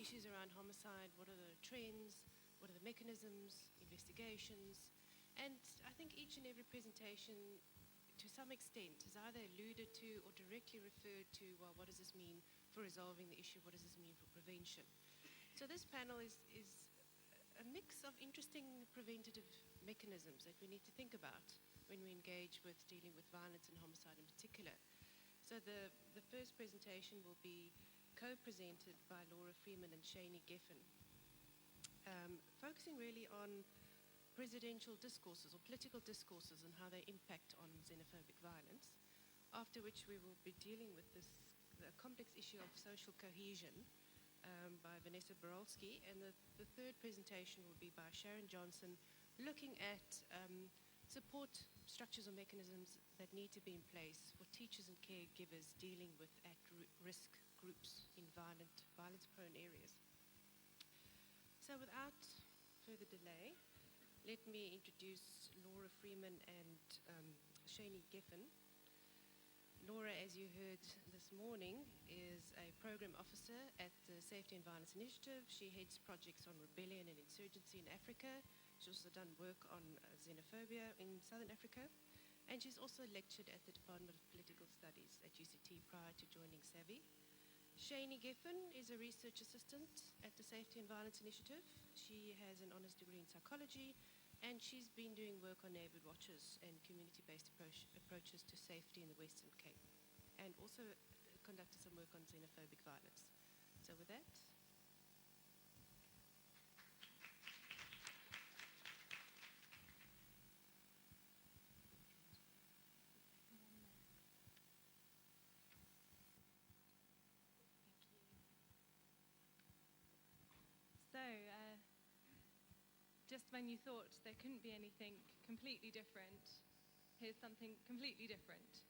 issues around homicide, what are the trends, what are the mechanisms, investigations, and I think each and every presentation to some extent has either alluded to or directly referred to, well, what does this mean for resolving the issue, what does this mean for prevention? So this panel is a mix of interesting preventative mechanisms that we need to think about when we engage with dealing with violence and homicide in particular. So the first presentation will be co-presented by Freeman and Shayni Geffen, focusing really on presidential discourses or political discourses and how they impact on xenophobic violence, after which we will be dealing with the complex issue of social cohesion by Vanessa Barolsky, and the third presentation will be by Sharon Johnson, looking at support structures or mechanisms that need to be in place for teachers and caregivers dealing with at-risk groups in violence-prone areas. So without further delay, let me introduce Freeman and Shayni Geffen. Laura, as you heard this morning, is a program officer at the Safety and Violence Initiative. She heads projects on rebellion and insurgency in Africa. She's also done work on xenophobia in Southern Africa. And she's also lectured at the Department of Political Studies at UCT prior to joining SaVI. Shayni Geffen is a research assistant at the Safety and Violence Initiative. She has an honours degree in psychology, and she's been doing work on neighbourhood watches and community-based approaches to safety in the Western Cape, and also conducted some work on xenophobic violence. So with that, So, just when you thought there couldn't be anything completely different, here's something completely different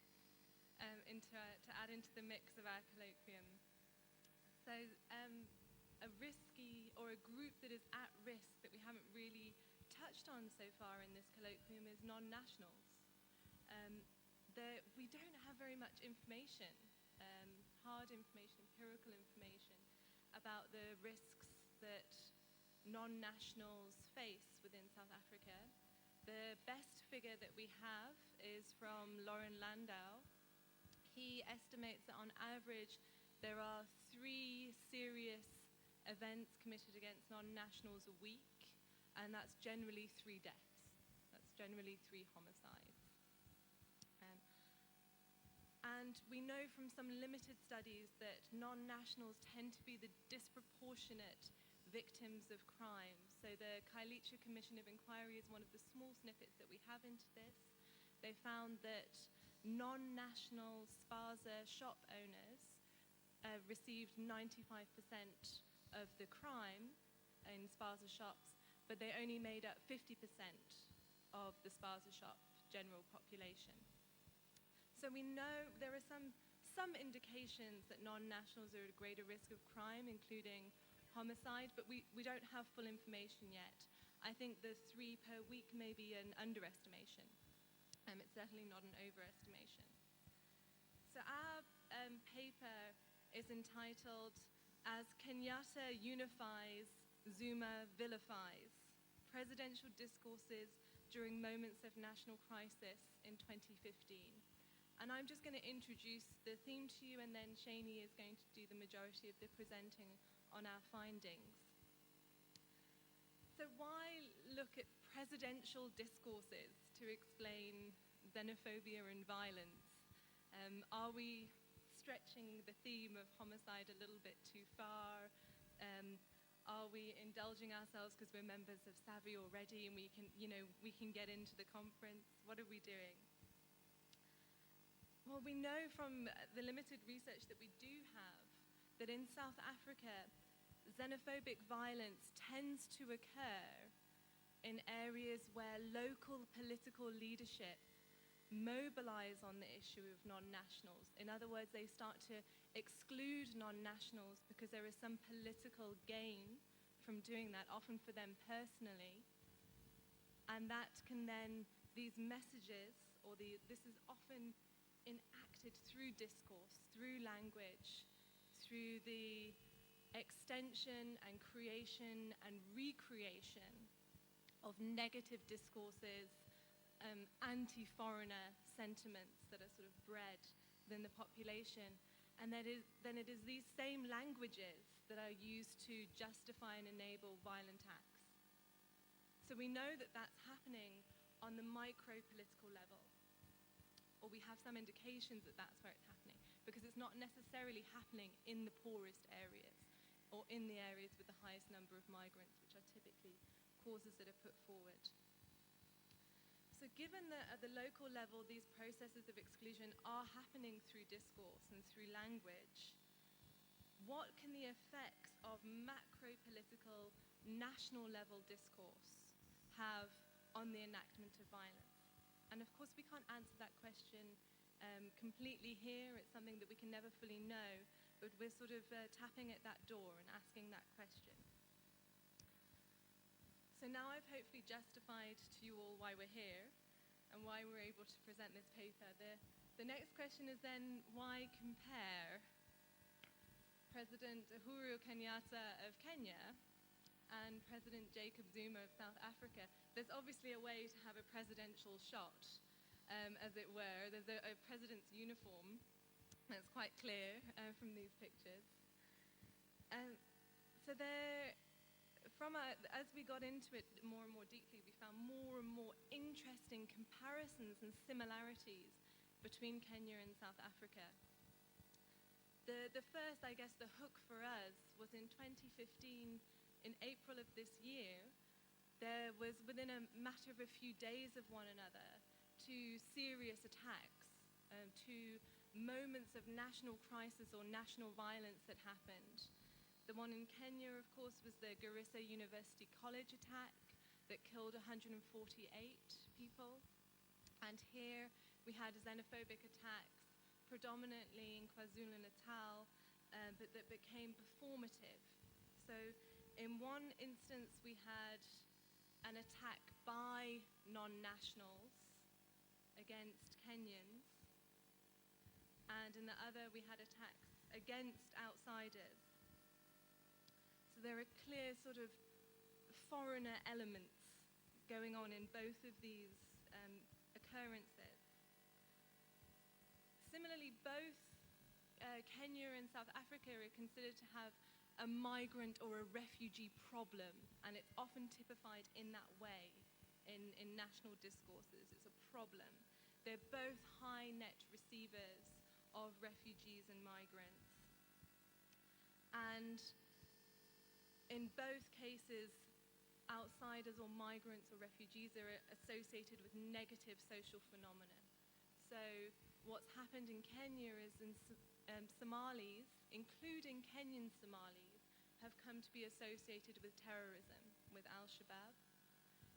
to add into the mix of our colloquium. So, a risky, or a group that is at risk that we haven't really touched on so far in this colloquium is non-nationals. We don't have very much information, hard information, empirical information, about the risks that non-nationals face within South Africa. The best figure that we have is from Lauren Landau. He estimates that on average there are 3 serious events committed against non-nationals a week, and that's generally 3 deaths. That's generally 3 homicides. And we know from some limited studies that non-nationals tend to be the disproportionate victims of crime. So the Khayelitsha Commission of Inquiry is one of the small snippets that we have into this. They found that non-national spaza shop owners received 95% of the crime in spaza shops, but they only made up 50% of the spaza shop general population. So we know there are some indications that non-nationals are at a greater risk of crime, including homicide, but we don't have full information yet. I think the 3 per week may be an underestimation. It's certainly not an overestimation. So our paper is entitled As Kenyatta Unifies, Zuma Vilifies, Presidential Discourses During Moments of National Crisis in 2015. And I'm just going to introduce the theme to you, and then Shayni is going to do the majority of the presenting on our findings. So why look at presidential discourses to explain xenophobia and violence? Are we stretching the theme of homicide a little bit too far? Are we indulging ourselves because we're members of SaVI already and we can get into the conference? What are we doing? Well, we know from the limited research that we do have that in South Africa, xenophobic violence tends to occur in areas where local political leadership mobilize on the issue of non-nationals. In other words, they start to exclude non-nationals because there is some political gain from doing that, often for them personally. And that can then, these messages, this is often enacted through discourse, through language, through the extension and creation and recreation of negative discourses, anti-foreigner sentiments that are sort of bred within the population. And then it is these same languages that are used to justify and enable violent acts. So we know that that's happening on the micro-political level, or we have some indications that that's where it's happening, because it's not necessarily happening in the poorest areas or in the areas with the highest number of migrants, which are typically causes that are put forward. So given that at the local level these processes of exclusion are happening through discourse and through language, what can the effects of macro-political, national level discourse have on the enactment of violence? And of course we can't answer that question completely here. It's something that we can never fully know, but we're sort of tapping at that door and asking that question. So now I've hopefully justified to you all why we're here and why we're able to present this paper. The next question is then, why compare President Uhuru Kenyatta of Kenya and President Jacob Zuma of South Africa? There's obviously a way to have a presidential shot, as it were. There's a president's uniform. That's quite clear from these pictures. So as we got into it more and more deeply, we found more and more interesting comparisons and similarities between Kenya and South Africa. The first, I guess, the hook for us was in 2015, in April of this year. There was, within a matter of a few days of one another, two serious attacks, two moments of national crisis or national violence that happened. The one in Kenya, of course, was the Garissa University College attack that killed 148 people. And here we had xenophobic attacks, predominantly in KwaZulu-Natal, but that became performative. So in one instance, we had an attack by non-nationals against Kenyans, and in the other, we had attacks against outsiders. So there are clear sort of foreigner elements going on in both of these occurrences. Similarly, both Kenya and South Africa are considered to have a migrant or a refugee problem, and it's often typified in that way in national discourses. It's a problem. They're both high net receivers of refugees and migrants. And in both cases, outsiders or migrants or refugees are associated with negative social phenomena. So what's happened in Kenya is Somalis, including Kenyan Somalis, have come to be associated with terrorism, with Al-Shabaab.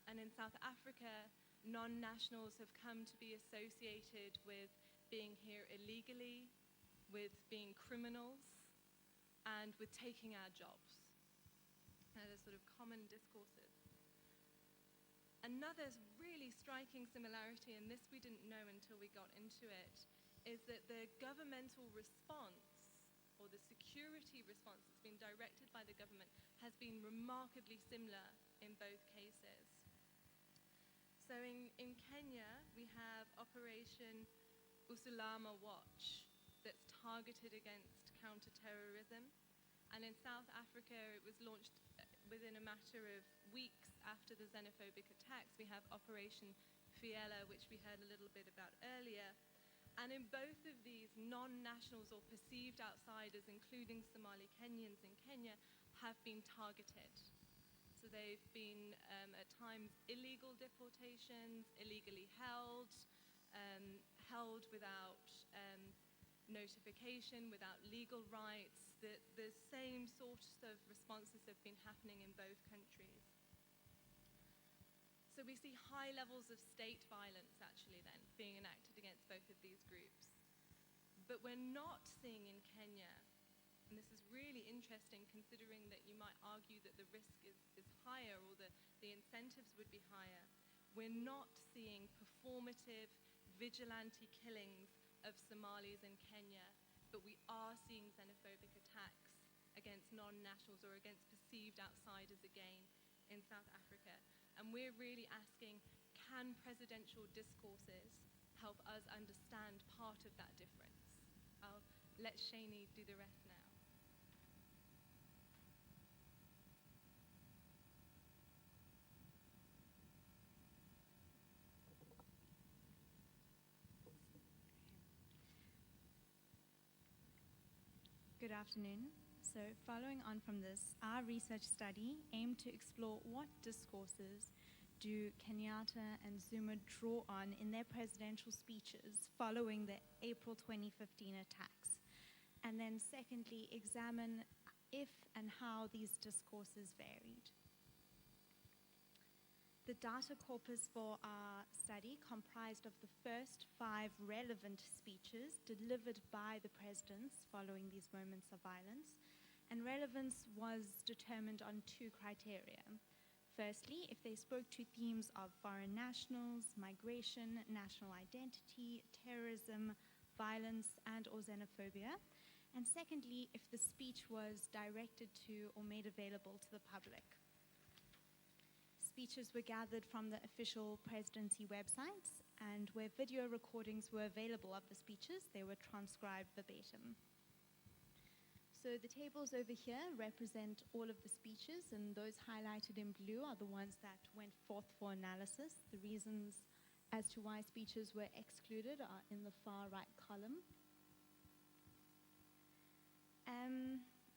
And in South Africa, non-nationals have come to be associated with being here illegally, with being criminals, and with taking our jobs. They're sort of common discourses. Another really striking similarity, and this we didn't know until we got into it, is that the governmental response, or the security response that's been directed by the government, has been remarkably similar in both cases. So in Kenya, we have Operation Usalama Watch that's targeted against counter-terrorism. And in South Africa, it was launched within a matter of weeks after the xenophobic attacks. We have Operation Fiela, which we heard a little bit about earlier. And in both of these, non-nationals or perceived outsiders, including Somali Kenyans in Kenya, have been targeted. So they've been, at times, illegal deportations, illegally held, held without notification, without legal rights. The same sorts of responses have been happening in both countries. So we see high levels of state violence, actually, then, being enacted against both of these groups. But we're not seeing in Kenya, and this is really interesting considering that you might argue that the risk is higher, or the incentives would be higher. We're not seeing performative, vigilante killings of Somalis in Kenya, but we are seeing xenophobic attacks against non-nationals or against perceived outsiders again in South Africa. And we're really asking, can presidential discourses help us understand part of that difference? I'll let Shayni do the rest now. Good afternoon. So following on from this, our research study aimed to explore what discourses do Kenyatta and Zuma draw on in their presidential speeches following the April 2015 attacks. And then secondly, examine if and how these discourses varied. The data corpus for our study comprised of the first 5 relevant speeches delivered by the presidents following these moments of violence, and relevance was determined on 2 criteria. Firstly, if they spoke to themes of foreign nationals, migration, national identity, terrorism, violence, and/or xenophobia, and secondly, if the speech was directed to or made available to the public. Speeches were gathered from the official presidency websites, and where video recordings were available of the speeches, they were transcribed verbatim. So the tables over here represent all of the speeches, and those highlighted in blue are the ones that went forth for analysis. The reasons as to why speeches were excluded are in the far right column.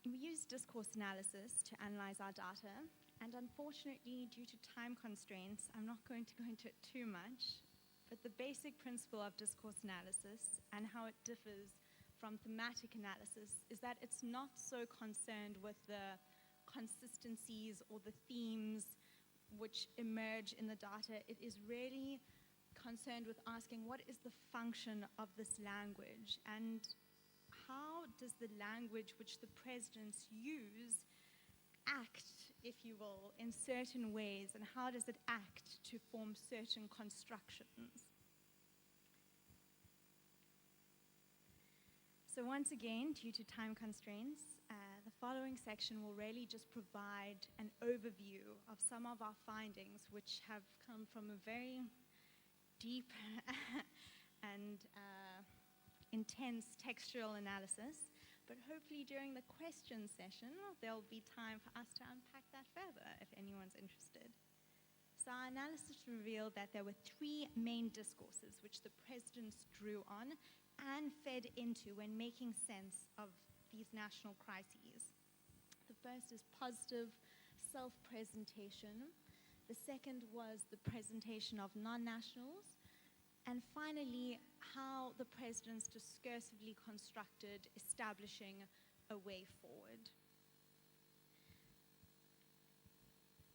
We used discourse analysis to analyze our data, and unfortunately, due to time constraints, I'm not going to go into it too much, but the basic principle of discourse analysis and how it differs from thematic analysis is that it's not so concerned with the consistencies or the themes which emerge in the data. It is really concerned with asking, what is the function of this language, and how does the language which the presidents use act, if you will, in certain ways, and how does it act to form certain constructions? So once again, due to time constraints, the following section will really just provide an overview of some of our findings, which have come from a very deep and intense textual analysis. But hopefully during the question session, there'll be time for us to unpack that further if anyone's interested. So our analysis revealed that there were 3 main discourses which the presidents drew on and fed into when making sense of these national crises. The first is positive self-presentation. The second was the presentation of non-nationals. And finally, how the presidents discursively constructed establishing a way forward.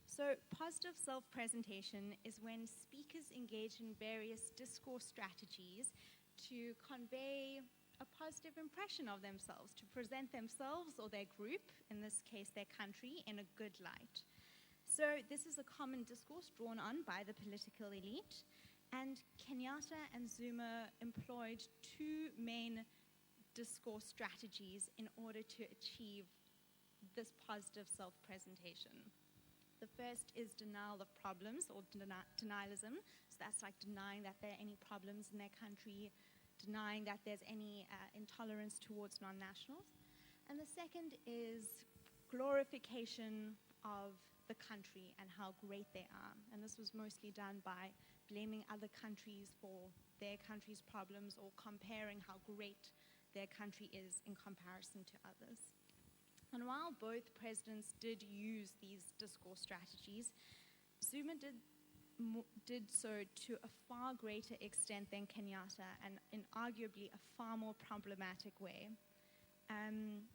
So positive self-presentation is when speakers engage in various discourse strategies to convey a positive impression of themselves, to present themselves or their group, in this case their country, in a good light. So this is a common discourse drawn on by the political elite. And Kenyatta and Zuma employed 2 main discourse strategies in order to achieve this positive self-presentation. The first is denial of problems, or denialism. So that's like denying that there are any problems in their country, denying that there's any intolerance towards non-nationals. And the second is glorification of the country and how great they are. And this was mostly done by blaming other countries for their country's problems or comparing how great their country is in comparison to others. And while both presidents did use these discourse strategies, Zuma did so to a far greater extent than Kenyatta, and in arguably a far more problematic way.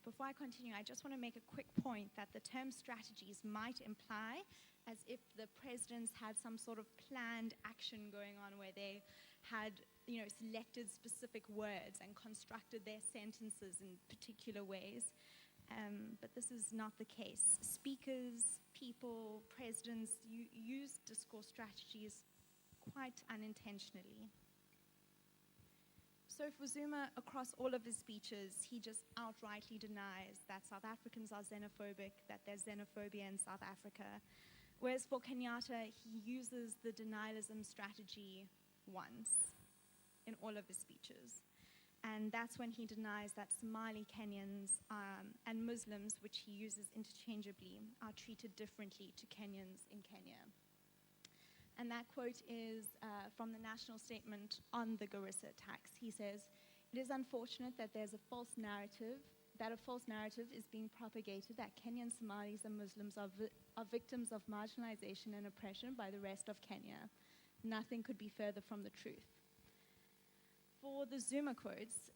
Before I continue, I just want to make a quick point that the term strategies might imply as if the presidents had some sort of planned action going on where they had, selected specific words and constructed their sentences in particular ways. But this is not the case. Speakers, people, presidents use discourse strategies quite unintentionally. So for Zuma, across all of his speeches, he just outrightly denies that South Africans are xenophobic, that there's xenophobia in South Africa. Whereas for Kenyatta, he uses the denialism strategy once in all of his speeches. And that's when he denies that Somali Kenyans and Muslims, which he uses interchangeably, are treated differently to Kenyans in Kenya. And that quote is from the national statement on the Garissa attacks. He says, "It is unfortunate that there's a false narrative is being propagated that Kenyan Somalis and Muslims are victims of marginalization and oppression by the rest of Kenya. Nothing could be further from the truth." For the Zuma quotes,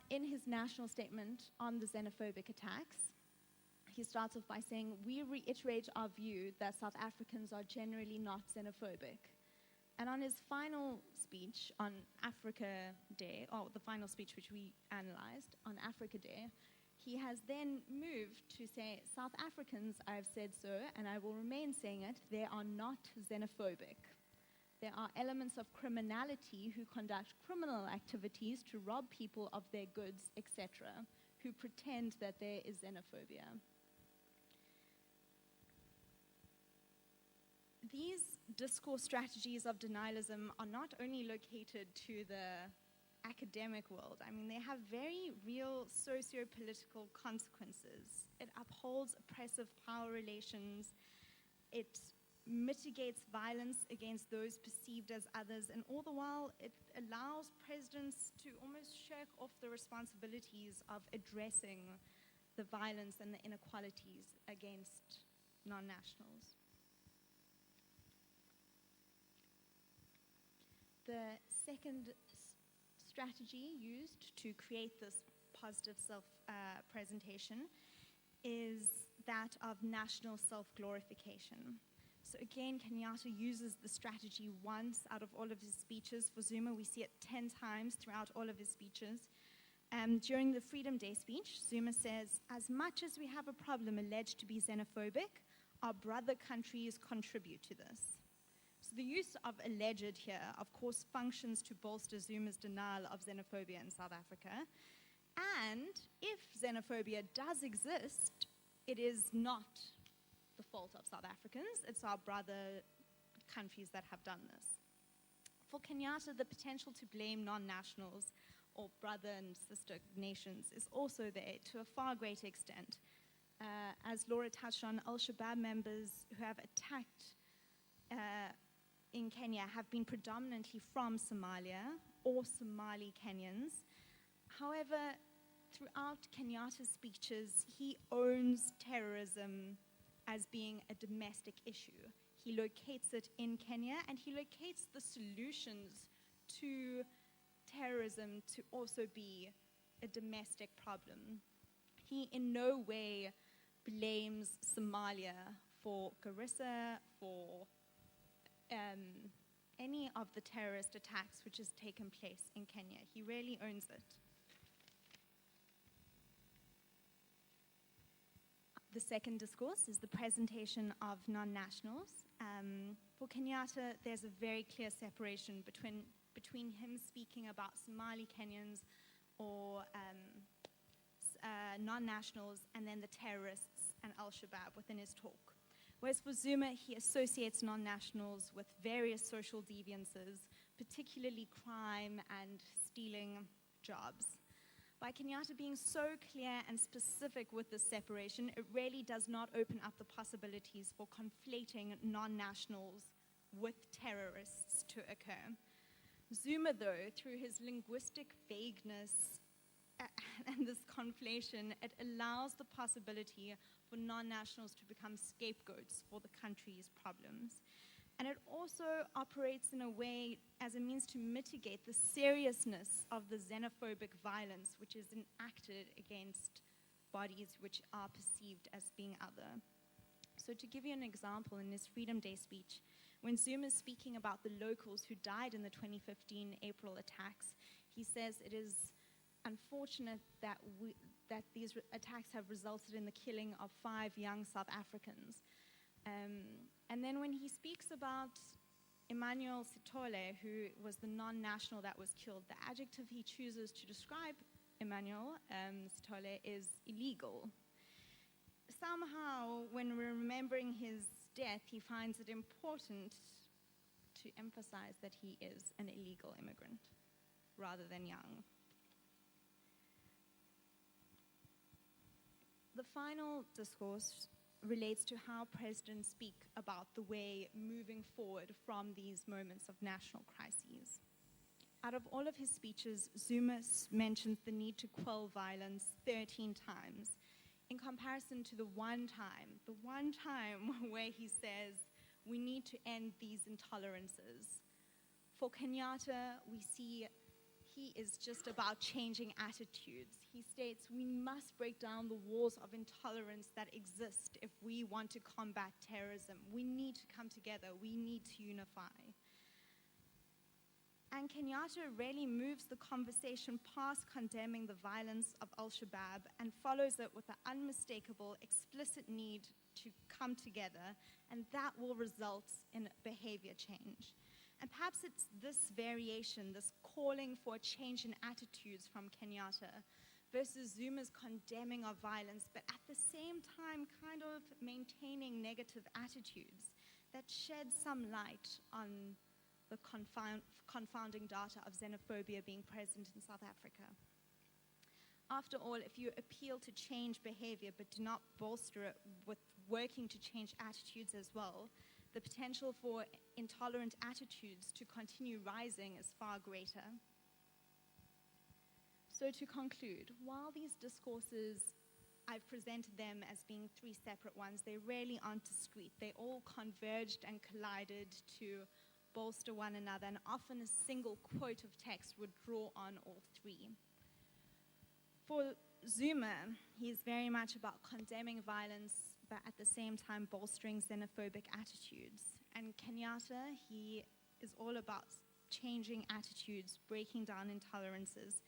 in his national statement on the xenophobic attacks, he starts off by saying, "We reiterate our view that South Africans are generally not xenophobic." And on his final speech on Africa Day, or the final speech which we analyzed on Africa Day, he has then moved to say, "South Africans, I have said so, and I will remain saying it, they are not xenophobic. There are elements of criminality who conduct criminal activities to rob people of their goods, etc., who pretend that there is xenophobia." These discourse strategies of denialism are not only located to the academic world. I mean, they have very real socio-political consequences. It upholds oppressive power relations. It mitigates violence against those perceived as others, and all the while it allows presidents to almost shirk off the responsibilities of addressing the violence and the inequalities against non-nationals. The second strategy used to create this positive self-presentation is that of national self-glorification. So again, Kenyatta uses the strategy once out of all of his speeches. For Zuma, we see it 10 times throughout all of his speeches. During the Freedom Day speech, Zuma says, "As much as we have a problem alleged to be xenophobic, our brother countries contribute to this." So the use of alleged here, of course, functions to bolster Zuma's denial of xenophobia in South Africa. And if xenophobia does exist, it is not the fault of South Africans. It's our brother countries that have done this. For Kenyatta, the potential to blame non-nationals or brother and sister nations is also there to a far greater extent. As Laura touched on, Al-Shabaab members who have attacked in Kenya have been predominantly from Somalia or Somali Kenyans. However, throughout Kenyatta's speeches, he owns terrorism as being a domestic issue. He locates it in Kenya, and he locates the solutions to terrorism to also be a domestic problem. He in no way blames Somalia for Garissa, for any of the terrorist attacks which has taken place in Kenya. He really owns it. The second discourse is the presentation of non-nationals. For Kenyatta, there's a very clear separation between him speaking about Somali Kenyans or non-nationals and then the terrorists and Al-Shabaab within his talk. Whereas for Zuma, he associates non-nationals with various social deviances, particularly crime and stealing jobs. By Kenyatta being so clear and specific with this separation, it really does not open up the possibilities for conflating non-nationals with terrorists to occur. Zuma, though, through his linguistic vagueness and this conflation, it allows the possibility for non-nationals to become scapegoats for the country's problems. And it also operates in a way as a means to mitigate the seriousness of the xenophobic violence which is enacted against bodies which are perceived as being other. So to give you an example, in his Freedom Day speech, when Zuma is speaking about the locals who died in the 2015 April attacks, he says it is unfortunate that these attacks have resulted in the killing of 5 young South Africans. And then when he speaks about Emmanuel Sithole, who was the non-national that was killed, the adjective he chooses to describe Emmanuel Sithole is illegal. Somehow, when we're remembering his death, he finds it important to emphasize that he is an illegal immigrant rather than young. The final discourse relates to how presidents speak about the way moving forward from these moments of national crises. Out of all of his speeches, Zuma mentions the need to quell violence 13 times, in comparison to the one time where he says, we need to end these intolerances. For Kenyatta, we see he is just about changing attitudes. He states we must break down the walls of intolerance that exist if we want to combat terrorism. We need to come together. We need to unify. And Kenyatta really moves the conversation past condemning the violence of Al-Shabaab and follows it with the unmistakable, explicit need to come together, and that will result in behavior change. And perhaps it's this variation, this calling for a change in attitudes from Kenyatta versus Zuma's condemning of violence, but at the same time kind of maintaining negative attitudes that shed some light on the confounding data of xenophobia being present in South Africa. After all, if you appeal to change behavior but do not bolster it with working to change attitudes as well, the potential for intolerant attitudes to continue rising is far greater. So to conclude, while these discourses, I've presented them as being three separate ones, they really aren't discrete. They all converged and collided to bolster one another, and often a single quote of text would draw on all three. For Zuma, he's very much about condemning violence, but at the same time bolstering xenophobic attitudes. And Kenyatta, he is all about changing attitudes, breaking down intolerances,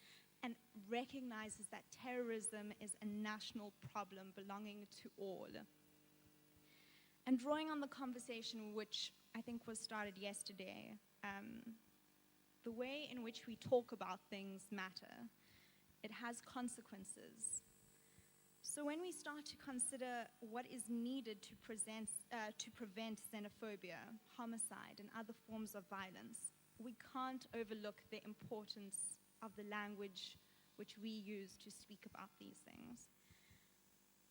and recognizes that terrorism is a national problem belonging to all. And drawing on the conversation which I think was started yesterday, the way in which we talk about things matter. It has consequences. So when we start to consider what is needed to prevent xenophobia, homicide, and other forms of violence, we can't overlook the importance of the language which we use to speak about these things,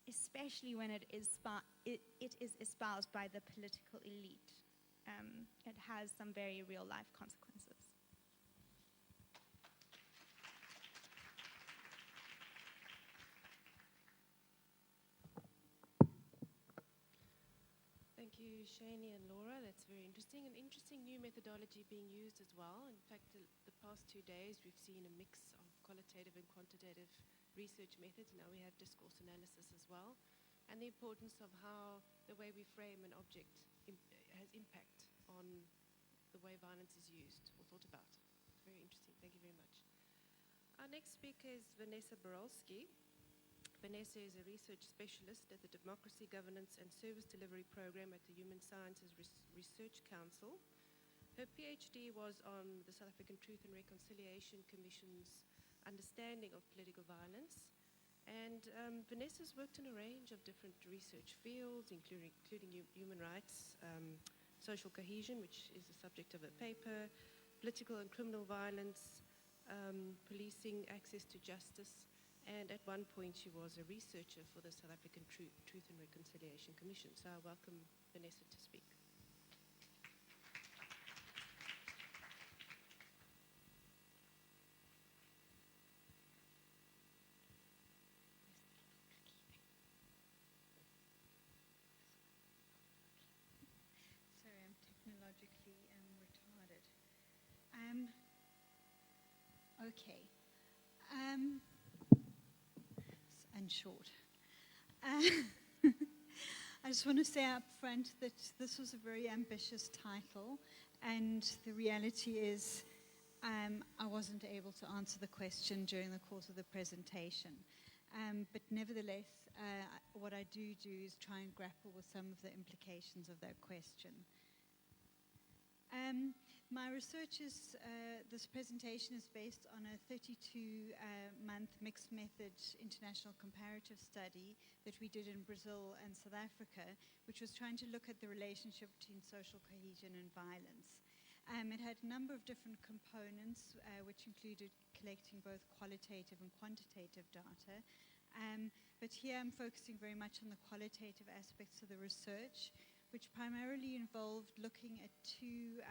especially when it is espoused by the political elite. It has some very real-life consequences. Thank you, Shayni and Laura. That's very interesting. An interesting new methodology being used as well. In fact, the past 2 days, we've seen a mix of qualitative and quantitative research methods. Now we have discourse analysis as well. And the importance of how the way we frame an object has impact on the way violence is used or thought about. Very interesting. Thank you very much. Our next speaker is Vanessa Barolsky. Vanessa is a research specialist at the Democracy, Governance and Service Delivery Program at the Human Sciences Research Council. Her PhD was on the South African Truth and Reconciliation Commission's understanding of political violence. And Vanessa's worked in a range of different research fields, including human rights, social cohesion, which is the subject of her paper, political and criminal violence, policing, access to justice, and at one point she was a researcher for the South African Truth and Reconciliation Commission. So I welcome Vanessa to speak. Sorry, I'm technologically retarded. Okay. And short. I just want to say up front that this was a very ambitious title, and the reality is I wasn't able to answer the question during the course of the presentation. But nevertheless, what I do is try and grapple with some of the implications of that question. My research is, this presentation is based on a 32-month mixed method international comparative study that we did in Brazil and South Africa, which was trying to look at the relationship between social cohesion and violence. It had a number of different components, which included collecting both qualitative and quantitative data. But here I'm focusing very much on the qualitative aspects of the research, which primarily involved looking at two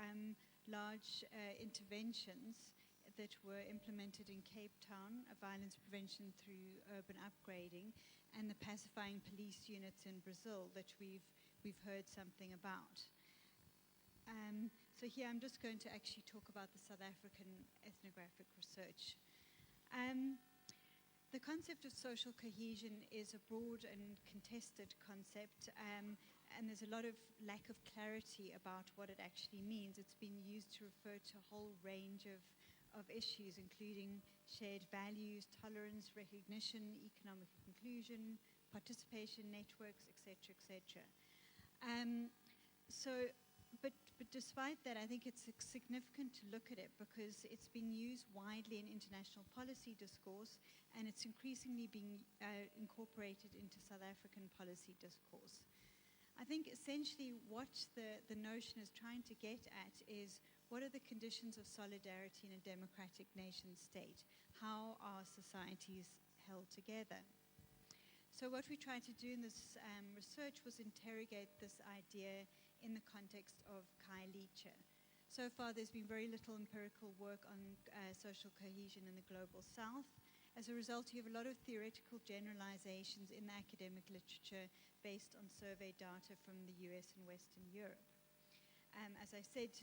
large interventions that were implemented in Cape Town, violence prevention through urban upgrading, and the pacifying police units in Brazil that we've heard something about. So here I'm just going to actually talk about the South African ethnographic research. The concept of social cohesion is a broad and contested concept, and there's a lot of lack of clarity about what it actually means. It's been used to refer to a whole range of issues, including shared values, tolerance, recognition, economic inclusion, participation networks, etc., etc. But despite that, I think it's significant to look at it because it's been used widely in international policy discourse, and it's increasingly being incorporated into South African policy discourse. I think essentially what the notion is trying to get at is, what are the conditions of solidarity in a democratic nation state? How are societies held together? So what we tried to do in this research was interrogate this idea in the context of Khayelitsha. So far there's been very little empirical work on social cohesion in the global south. As a result, you have a lot of theoretical generalizations in the academic literature based on survey data from the US and Western Europe. As I said,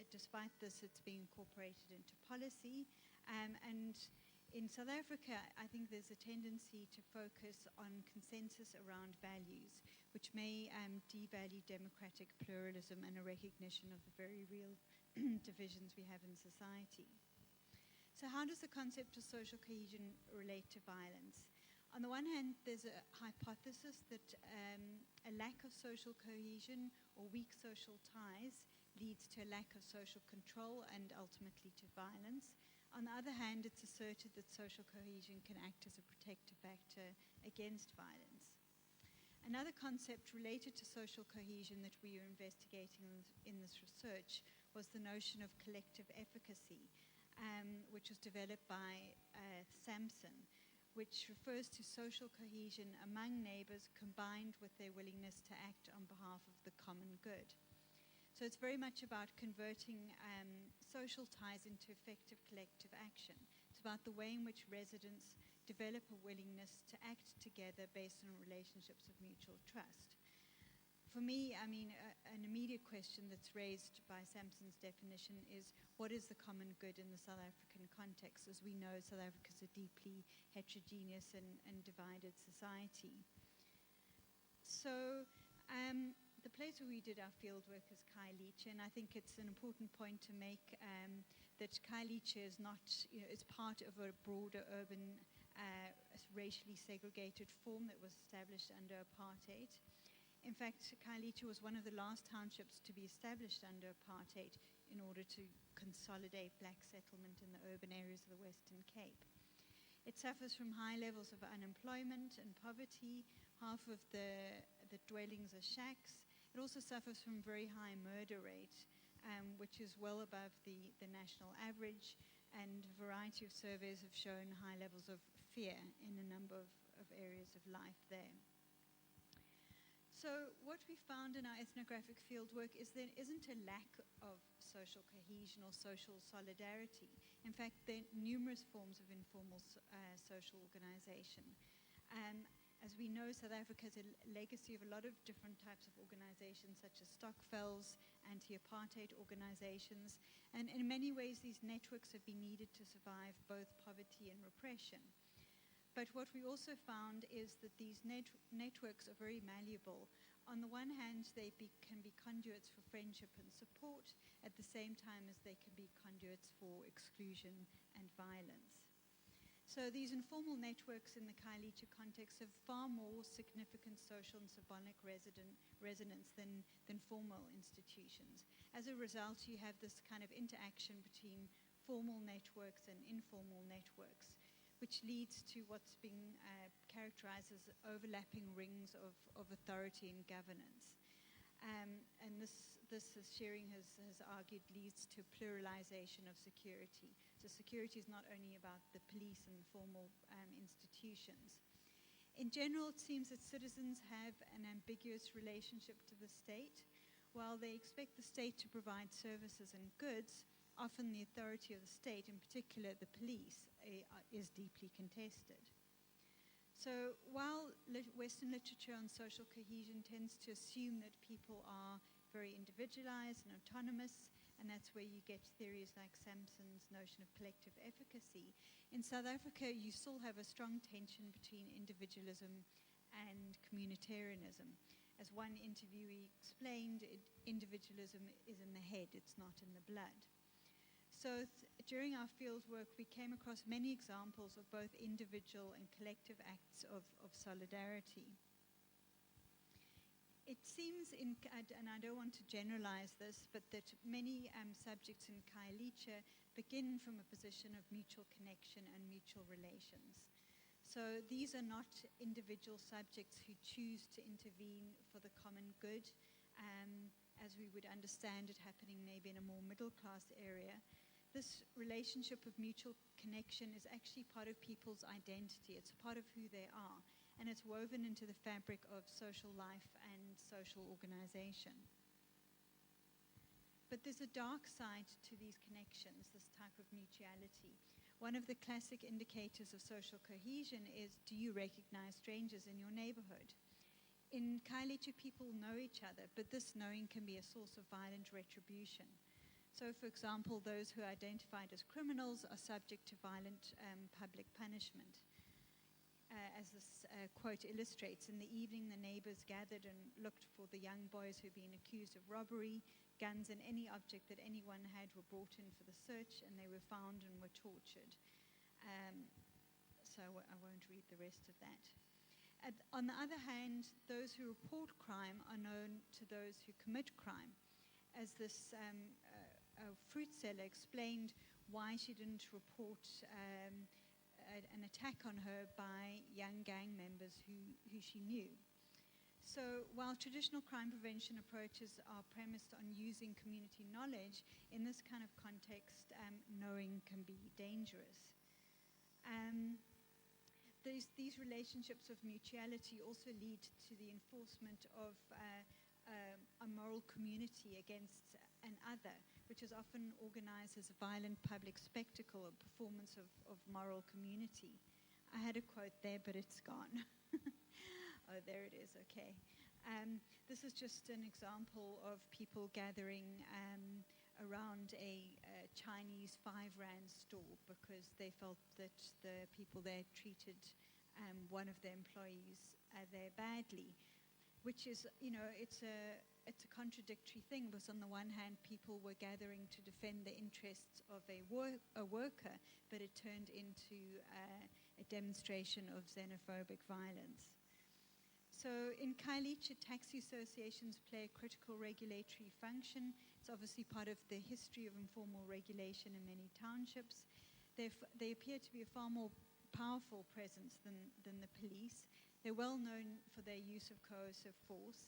despite this, it's being incorporated into policy. And in South Africa, I think there's a tendency to focus on consensus around values, which may devalue democratic pluralism and a recognition of the very real divisions we have in society. So how does the concept of social cohesion relate to violence? On the one hand, there's a hypothesis that a lack of social cohesion or weak social ties leads to a lack of social control and ultimately to violence. On the other hand, it's asserted that social cohesion can act as a protective factor against violence. Another concept related to social cohesion that we were investigating in this research was the notion of collective efficacy, which was developed by Sampson, which refers to social cohesion among neighbors combined with their willingness to act on behalf of the common good. So it's very much about converting social ties into effective collective action. It's about the way in which residents develop a willingness to act together based on relationships of mutual trust. For me, I mean, an immediate question that's raised by Sampson's definition is, what is the common good in the South African context? As we know, South Africa is a deeply heterogeneous and divided society. So the place where we did our fieldwork is Khayelitsha, and I think it's an important point to make that Khayelitsha is not, it's part of a broader urban, racially segregated form that was established under apartheid. In fact, Khayelitsha was one of the last townships to be established under apartheid in order to consolidate black settlement in the urban areas of the Western Cape. It suffers from high levels of unemployment and poverty. Half of the dwellings are shacks. It also suffers from very high murder rate, which is well above the national average, and a variety of surveys have shown high levels of fear in a number of areas of life there. So what we found in our ethnographic fieldwork is there isn't a lack of social cohesion or social solidarity. In fact, there are numerous forms of informal social organization. As we know, South Africa has a legacy of a lot of different types of organizations, such as Stokvels, anti-apartheid organizations, and in many ways these networks have been needed to survive both poverty and repression. But what we also found is that these networks are very malleable. On the one hand, they can be conduits for friendship and support, at the same time as they can be conduits for exclusion and violence. So these informal networks in the Khayelitsha context have far more significant social and symbolic resonance than formal institutions. As a result, you have this kind of interaction between formal networks and informal networks, which leads to what's being characterized as overlapping rings of authority and governance. And this, as Sharon has argued, leads to pluralization of security. So security is not only about the police and formal institutions. In general, it seems that citizens have an ambiguous relationship to the state. While they expect the state to provide services and goods, often the authority of the state, in particular the police, is deeply contested. So while Western literature on social cohesion tends to assume that people are very individualized and autonomous, and that's where you get theories like Sampson's notion of collective efficacy, in South Africa you still have a strong tension between individualism and communitarianism. As one interviewee explained, individualism is in the head, it's not in the blood. So during our field work, we came across many examples of both individual and collective acts of solidarity. It seems, and I don't want to generalize this, but that many subjects in Khayelitsha begin from a position of mutual connection and mutual relations. So these are not individual subjects who choose to intervene for the common good, as we would understand it happening maybe in a more middle-class area. This relationship of mutual connection is actually part of people's identity. It's a part of who they are, and it's woven into the fabric of social life and social organization. But there's a dark side to these connections, this type of mutuality. One of the classic indicators of social cohesion is, do you recognize strangers in your neighborhood? In Khayelitsha, people know each other, but this knowing can be a source of violent retribution. So, for example, those who are identified as criminals are subject to violent public punishment. As this quote illustrates, in the evening the neighbors gathered and looked for the young boys who'd been accused of robbery. Guns and any object that anyone had were brought in for the search, and they were found and were tortured. So I won't read the rest of that. On the other hand, those who report crime are known to those who commit crime. As this fruit seller explained why she didn't report an attack on her by young gang members who she knew. So while traditional crime prevention approaches are premised on using community knowledge, in this kind of context, knowing can be dangerous. These relationships of mutuality also lead to the enforcement of a moral community against an other, which is often organized as a violent public spectacle, a performance of moral community. I had a quote there, but it's gone. Oh, there it is, okay. This is just an example of people gathering around a Chinese 5-rand store because they felt that the people there treated one of their employees there badly, which is, it's a contradictory thing, because on the one hand, people were gathering to defend the interests of a worker, but it turned into a demonstration of xenophobic violence. So in Khayelitsha, taxi associations play a critical regulatory function. It's obviously part of the history of informal regulation in many townships. They appear to be a far more powerful presence than the police. They're well known for their use of coercive force.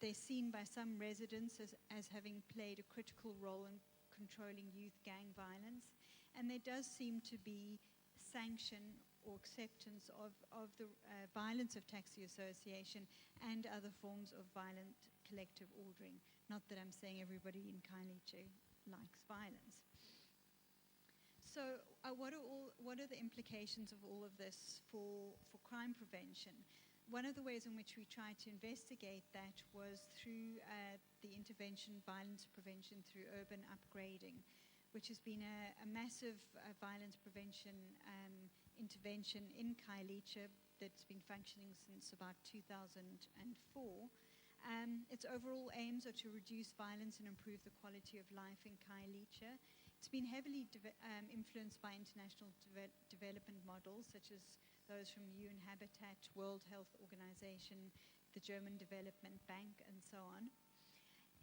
They're seen by some residents as having played a critical role in controlling youth gang violence. And there does seem to be sanction or acceptance of the violence of taxi association and other forms of violent collective ordering. Not that I'm saying everybody in Khayelitsha likes violence. So what are the implications of all of this for crime prevention? One of the ways in which we tried to investigate that was through the intervention violence prevention through urban upgrading, which has been a massive violence prevention intervention in Khayelitsha that's been functioning since about 2004. Its overall aims are to reduce violence and improve the quality of life in Khayelitsha. It's been heavily influenced by international development models, such as those from UN Habitat, World Health Organization, the German Development Bank, and so on.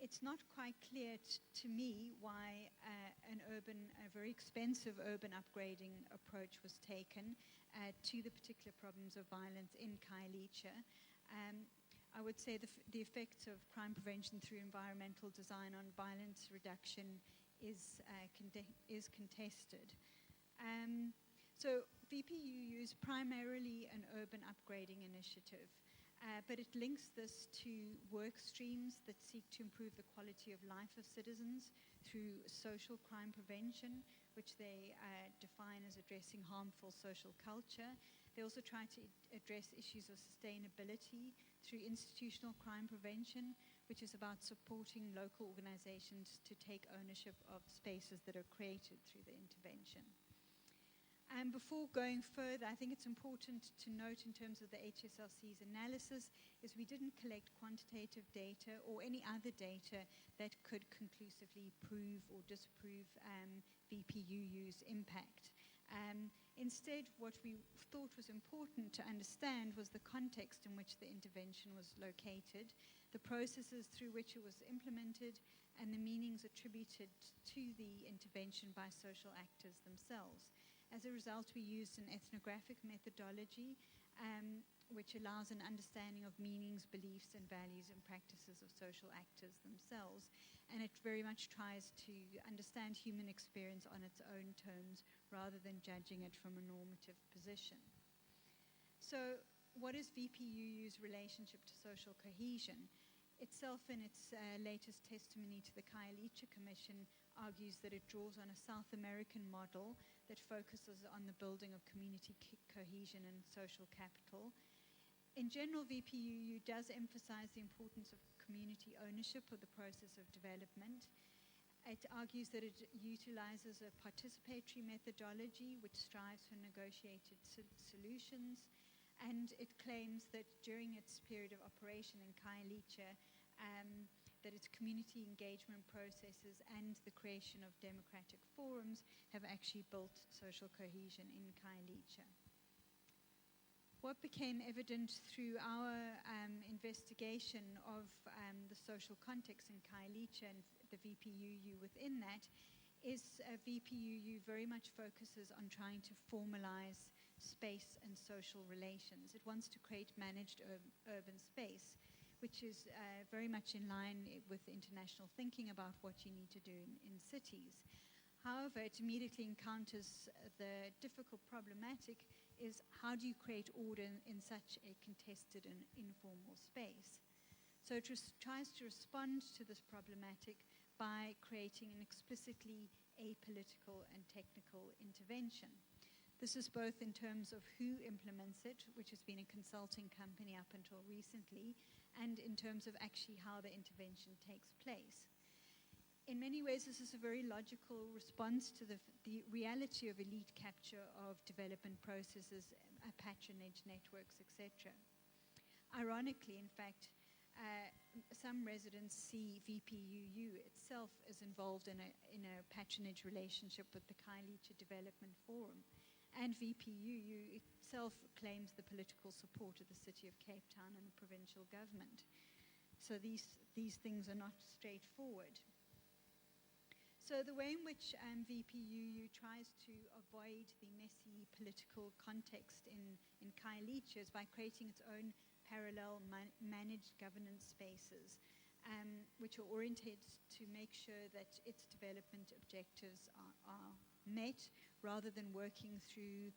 it's not quite clear to me why a very expensive urban upgrading approach was taken to the particular problems of violence in Khayelitsha. I would say the effects of crime prevention through environmental design on violence reduction is contested. So VPUU is primarily an urban upgrading initiative, but it links this to work streams that seek to improve the quality of life of citizens through social crime prevention, which they define as addressing harmful social culture. They also try to address issues of sustainability through institutional crime prevention, which is about supporting local organizations to take ownership of spaces that are created through the intervention. And before going further, I think it's important to note in terms of the HSLC's analysis is we didn't collect quantitative data or any other data that could conclusively prove or disprove VPUU's impact. Instead, what we thought was important to understand was the context in which the intervention was located, the processes through which it was implemented, and the meanings attributed to the intervention by social actors themselves. As a result, we used an ethnographic methodology which allows an understanding of meanings, beliefs, and values and practices of social actors themselves. And it very much tries to understand human experience on its own terms rather than judging it from a normative position. So what is VPUU's relationship to social cohesion? Itself, in its latest testimony to the Khayelitsha Commission, argues that it draws on a South American model that focuses on the building of community cohesion and social capital. In general, VPUU does emphasize the importance of community ownership of the process of development. It argues that it utilizes a participatory methodology which strives for negotiated solutions, and it claims that during its period of operation in Khayelitsha, that its community engagement processes and the creation of democratic forums have actually built social cohesion in Khayelitsha. What became evident through our investigation of the social context in Khayelitsha and the VPUU within that is VPUU very much focuses on trying to formalize space and social relations. It wants to create managed urban space, which is very much in line with international thinking about what you need to do in cities. However, it immediately encounters the difficult problematic is how do you create order in such a contested and informal space? So it tries to respond to this problematic by creating an explicitly apolitical and technical intervention. This is both in terms of who implements it, which has been a consulting company up until recently, and in terms of actually how the intervention takes place. In many ways, this is a very logical response to the reality of elite capture of development processes, patronage networks, etc. Ironically, in fact, some residents see VPUU itself as involved in a patronage relationship with the Khayelitsha Development Forum. And VPUU itself claims the political support of the City of Cape Town and the provincial government. So these things are not straightforward. So the way in which VPUU tries to avoid the messy political context in Khayelitsha is by creating its own parallel managed governance spaces, which are oriented to make sure that its development objectives are met, rather than working through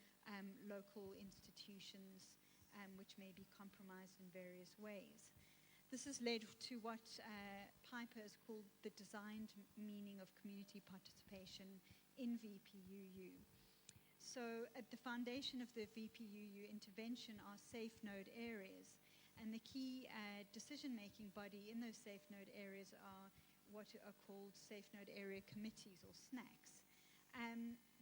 local institutions which may be compromised in various ways. This has led to what Piper has called the designed meaning of community participation in VPUU. So at the foundation of the VPUU intervention are safe node areas, and the key decision-making body in those safe node areas are what are called safe node area committees or SNACs.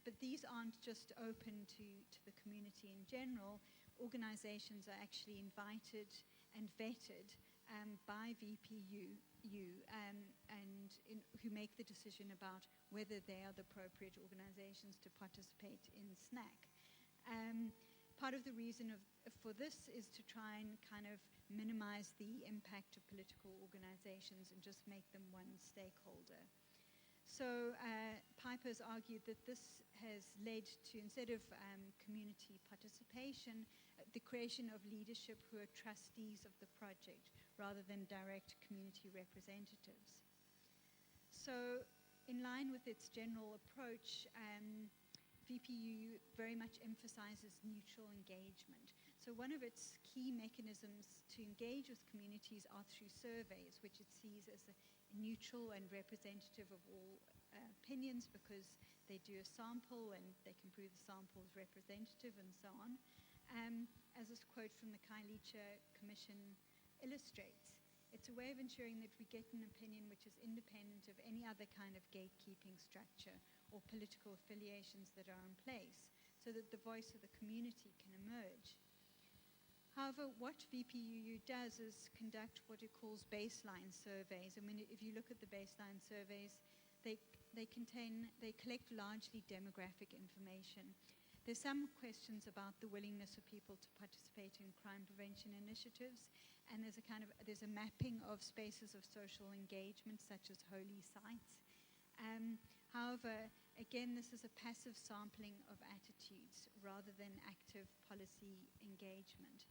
But these aren't just open to the community in general. Organizations are actually invited and vetted by VPUU who make the decision about whether they are the appropriate organizations to participate in SNAC. part of the reason for this is to try and kind of minimize the impact of political organizations and just make them one stakeholder. So Piper's argued that this has led to, instead of community participation, the creation of leadership who are trustees of the project rather than direct community representatives. So in line with its general approach, VPUU very much emphasizes neutral engagement. So one of its key mechanisms to engage with communities are through surveys, which it sees as a neutral and representative of all opinions because they do a sample and they can prove the sample is representative and so on. As this quote from the Khayelitsha Commission illustrates, it's a way of ensuring that we get an opinion which is independent of any other kind of gatekeeping structure or political affiliations that are in place, so that the voice of the community can emerge. However, what VPUU does is conduct what it calls baseline surveys. I mean, if you look at the baseline surveys, they collect largely demographic information. There's some questions about the willingness of people to participate in crime prevention initiatives, and there's a mapping of spaces of social engagement, such as holy sites. However, again, this is a passive sampling of attitudes rather than active policy engagement.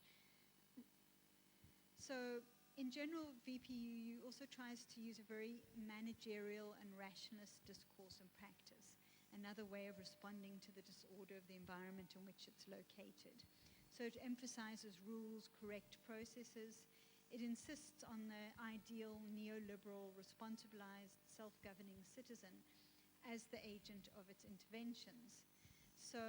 So, in general, VPUU also tries to use a very managerial and rationalist discourse and practice, another way of responding to the disorder of the environment in which it's located. So it emphasizes rules, correct processes. It insists on the ideal neoliberal, responsibilized, self-governing citizen as the agent of its interventions. So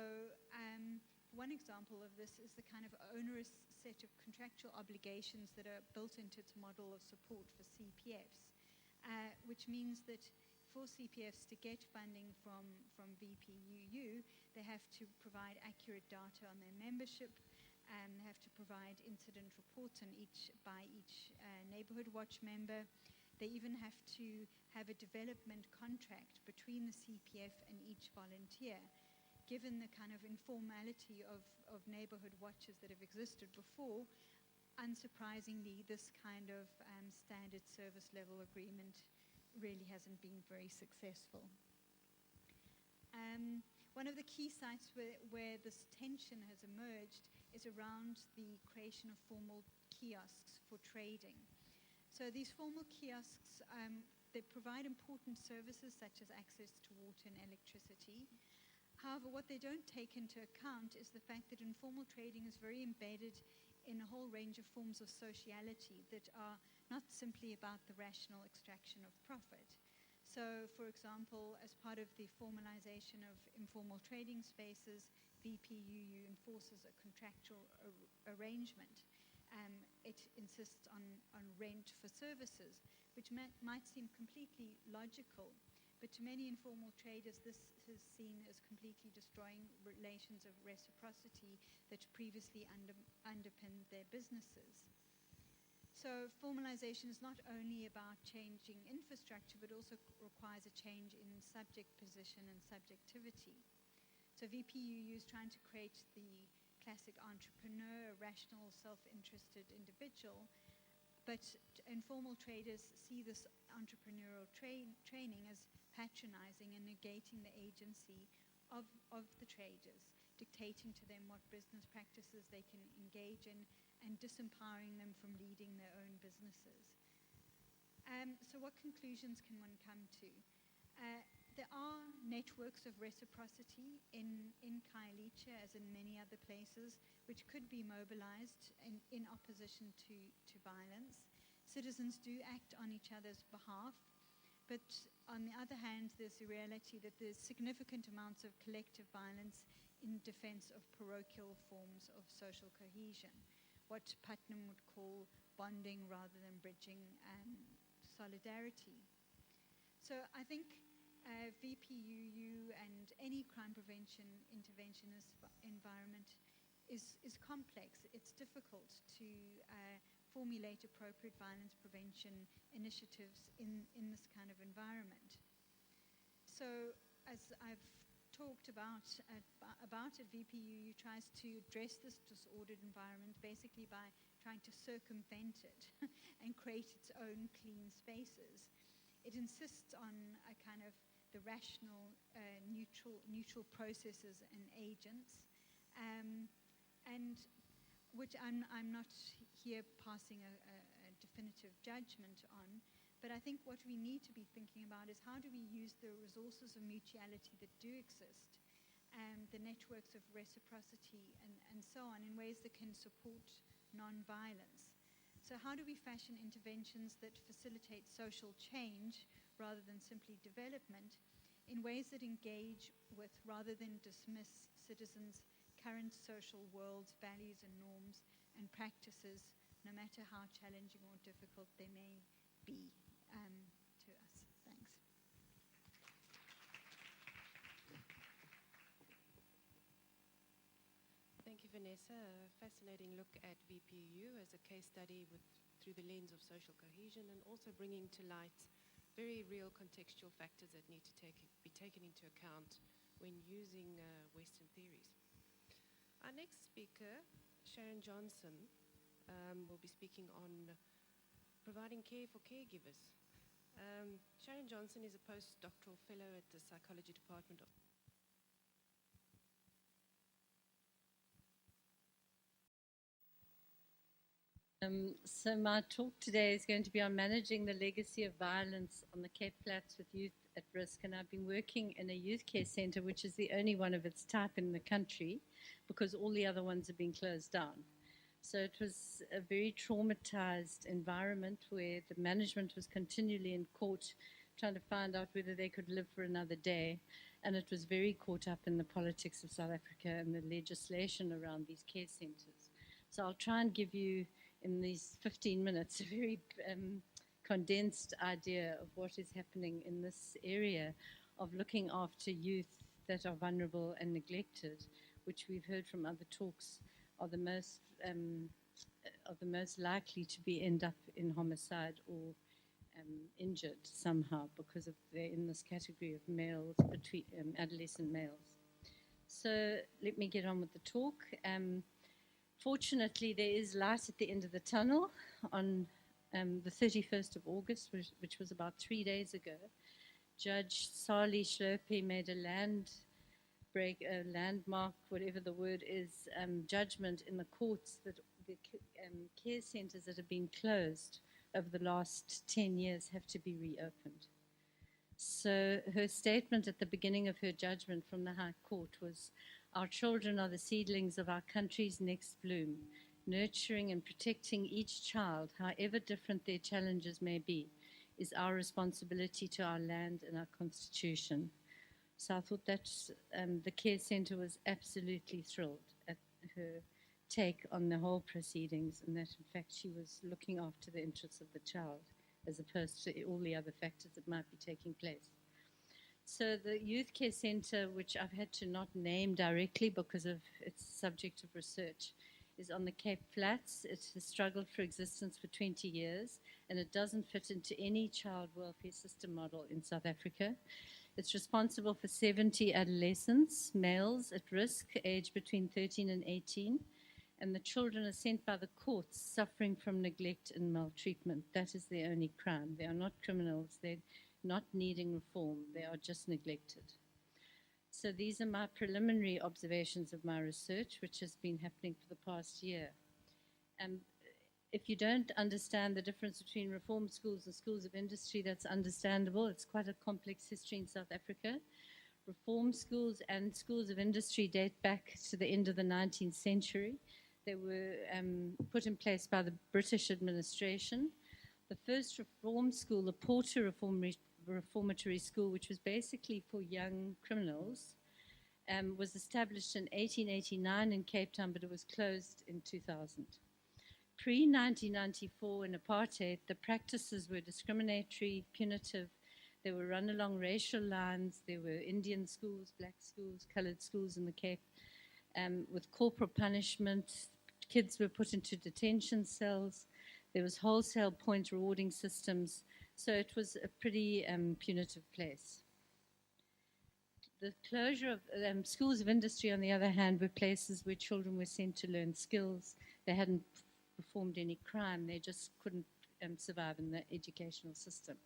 one example of this is the kind of onerous set of contractual obligations that are built into its model of support for CPFs, which means that for CPFs to get funding from VPUU, they have to provide accurate data on their membership, and they have to provide incident reports by each neighborhood watch member. They even have to have a development contract between the CPF and each volunteer. Given the kind of informality of neighborhood watches that have existed before, unsurprisingly, this kind of standard service level agreement really hasn't been very successful. One of the key sites where this tension has emerged is around the creation of formal kiosks for trading. So these formal kiosks, they provide important services such as access to water and electricity. However, what they don't take into account is the fact that informal trading is very embedded in a whole range of forms of sociality that are not simply about the rational extraction of profit. So, for example, as part of the formalization of informal trading spaces, VPUU enforces a contractual arrangement. It insists on rent for services, which might seem completely logical, but to many informal traders, this is seen as completely destroying relations of reciprocity that previously underpinned their businesses. So formalization is not only about changing infrastructure, but also requires a change in subject position and subjectivity. So VPUU is trying to create the classic entrepreneur, a rational, self-interested individual, but informal traders see this entrepreneurial training as patronizing and negating the agency of the traders, dictating to them what business practices they can engage in and disempowering them from leading their own businesses. So what conclusions can one come to? There are networks of reciprocity in Khayelitsha, as in many other places, which could be mobilized in opposition to violence. Citizens do act on each other's behalf, but on the other hand, there's the reality that there's significant amounts of collective violence in defense of parochial forms of social cohesion, what Putnam would call bonding rather than bridging solidarity. So I think VPUU and any crime prevention interventionist environment is complex. It's difficult to formulate appropriate violence prevention initiatives in this kind of environment. So as I've talked about at VPU, tries to address this disordered environment basically by trying to circumvent it and create its own clean spaces. It insists on a kind of the rational, neutral processes and agents, and which I'm not here passing a definitive judgment on. But I think what we need to be thinking about is how do we use the resources of mutuality that do exist, the networks of reciprocity and so on, in ways that can support non-violence. So how do we fashion interventions that facilitate social change rather than simply development in ways that engage with rather than dismiss citizens' current social worlds, values and norms and practices, no matter how challenging or difficult they may be to us. Thanks. Thank you, Vanessa. A fascinating look at VPU as a case study through the lens of social cohesion, and also bringing to light very real contextual factors that need to be taken into account when using Western theories. Our next speaker, Sharon Johnson, will be speaking on providing care for caregivers. Sharon Johnson is a postdoctoral fellow at the Psychology Department of So my talk today is going to be on managing the legacy of violence on the Cape Flats with youth at risk. And I've been working in a youth care centre, which is the only one of its type in the country, because all the other ones have been closed down. So it was a very traumatized environment where the management was continually in court trying to find out whether they could live for another day. And it was very caught up in the politics of South Africa and the legislation around these care centres. So I'll try and give you, in these 15 minutes, a very condensed idea of what is happening in this area of looking after youth that are vulnerable and neglected, which we've heard from other talks are the most likely to end up in homicide or injured somehow because of they're in this category of males, between adolescent males. So let me get on with the talk. Fortunately, there is light at the end of the tunnel. On the 31st of August, which was about 3 days ago, Judge Sali Shlope made a landmark, whatever the word is, judgment in the courts that the care centres that have been closed over the last 10 years have to be reopened. So her statement at the beginning of her judgment from the High Court was, "Our children are the seedlings of our country's next bloom. Nurturing and protecting each child, however different their challenges may be, is our responsibility to our land and our constitution." So I thought that the care centre was absolutely thrilled at her take on the whole proceedings, and that in fact she was looking after the interests of the child as opposed to all the other factors that might be taking place. So the youth care centre, which I've had to not name directly because of its subject of research, is on the Cape Flats. It has struggled for existence for 20 years, and it doesn't fit into any child welfare system model in South Africa. It's responsible for 70 adolescents, males at risk, aged between 13 and 18, and the children are sent by the courts suffering from neglect and maltreatment. That is their only crime. They are not criminals. They're not needing reform. They are just neglected. So these are my preliminary observations of my research, which has been happening for the past year. If you don't understand the difference between reform schools and schools of industry, that's understandable. It's quite a complex history in South Africa. Reform schools and schools of industry date back to the end of the 19th century. They were put in place by the British administration. The first reform school, the Porter Reformatory School, which was basically for young criminals, was established in 1889 in Cape Town, but it was closed in 2000. Pre-1994 in apartheid, the practices were discriminatory, punitive. They were run along racial lines. There were Indian schools, black schools, coloured schools in the Cape, with corporal punishment. Kids were put into detention cells. There was wholesale point rewarding systems. So it was a pretty punitive place. The closure of schools of industry, on the other hand, were places where children were sent to learn skills. They hadn't performed any crime. They just couldn't survive in the educational system.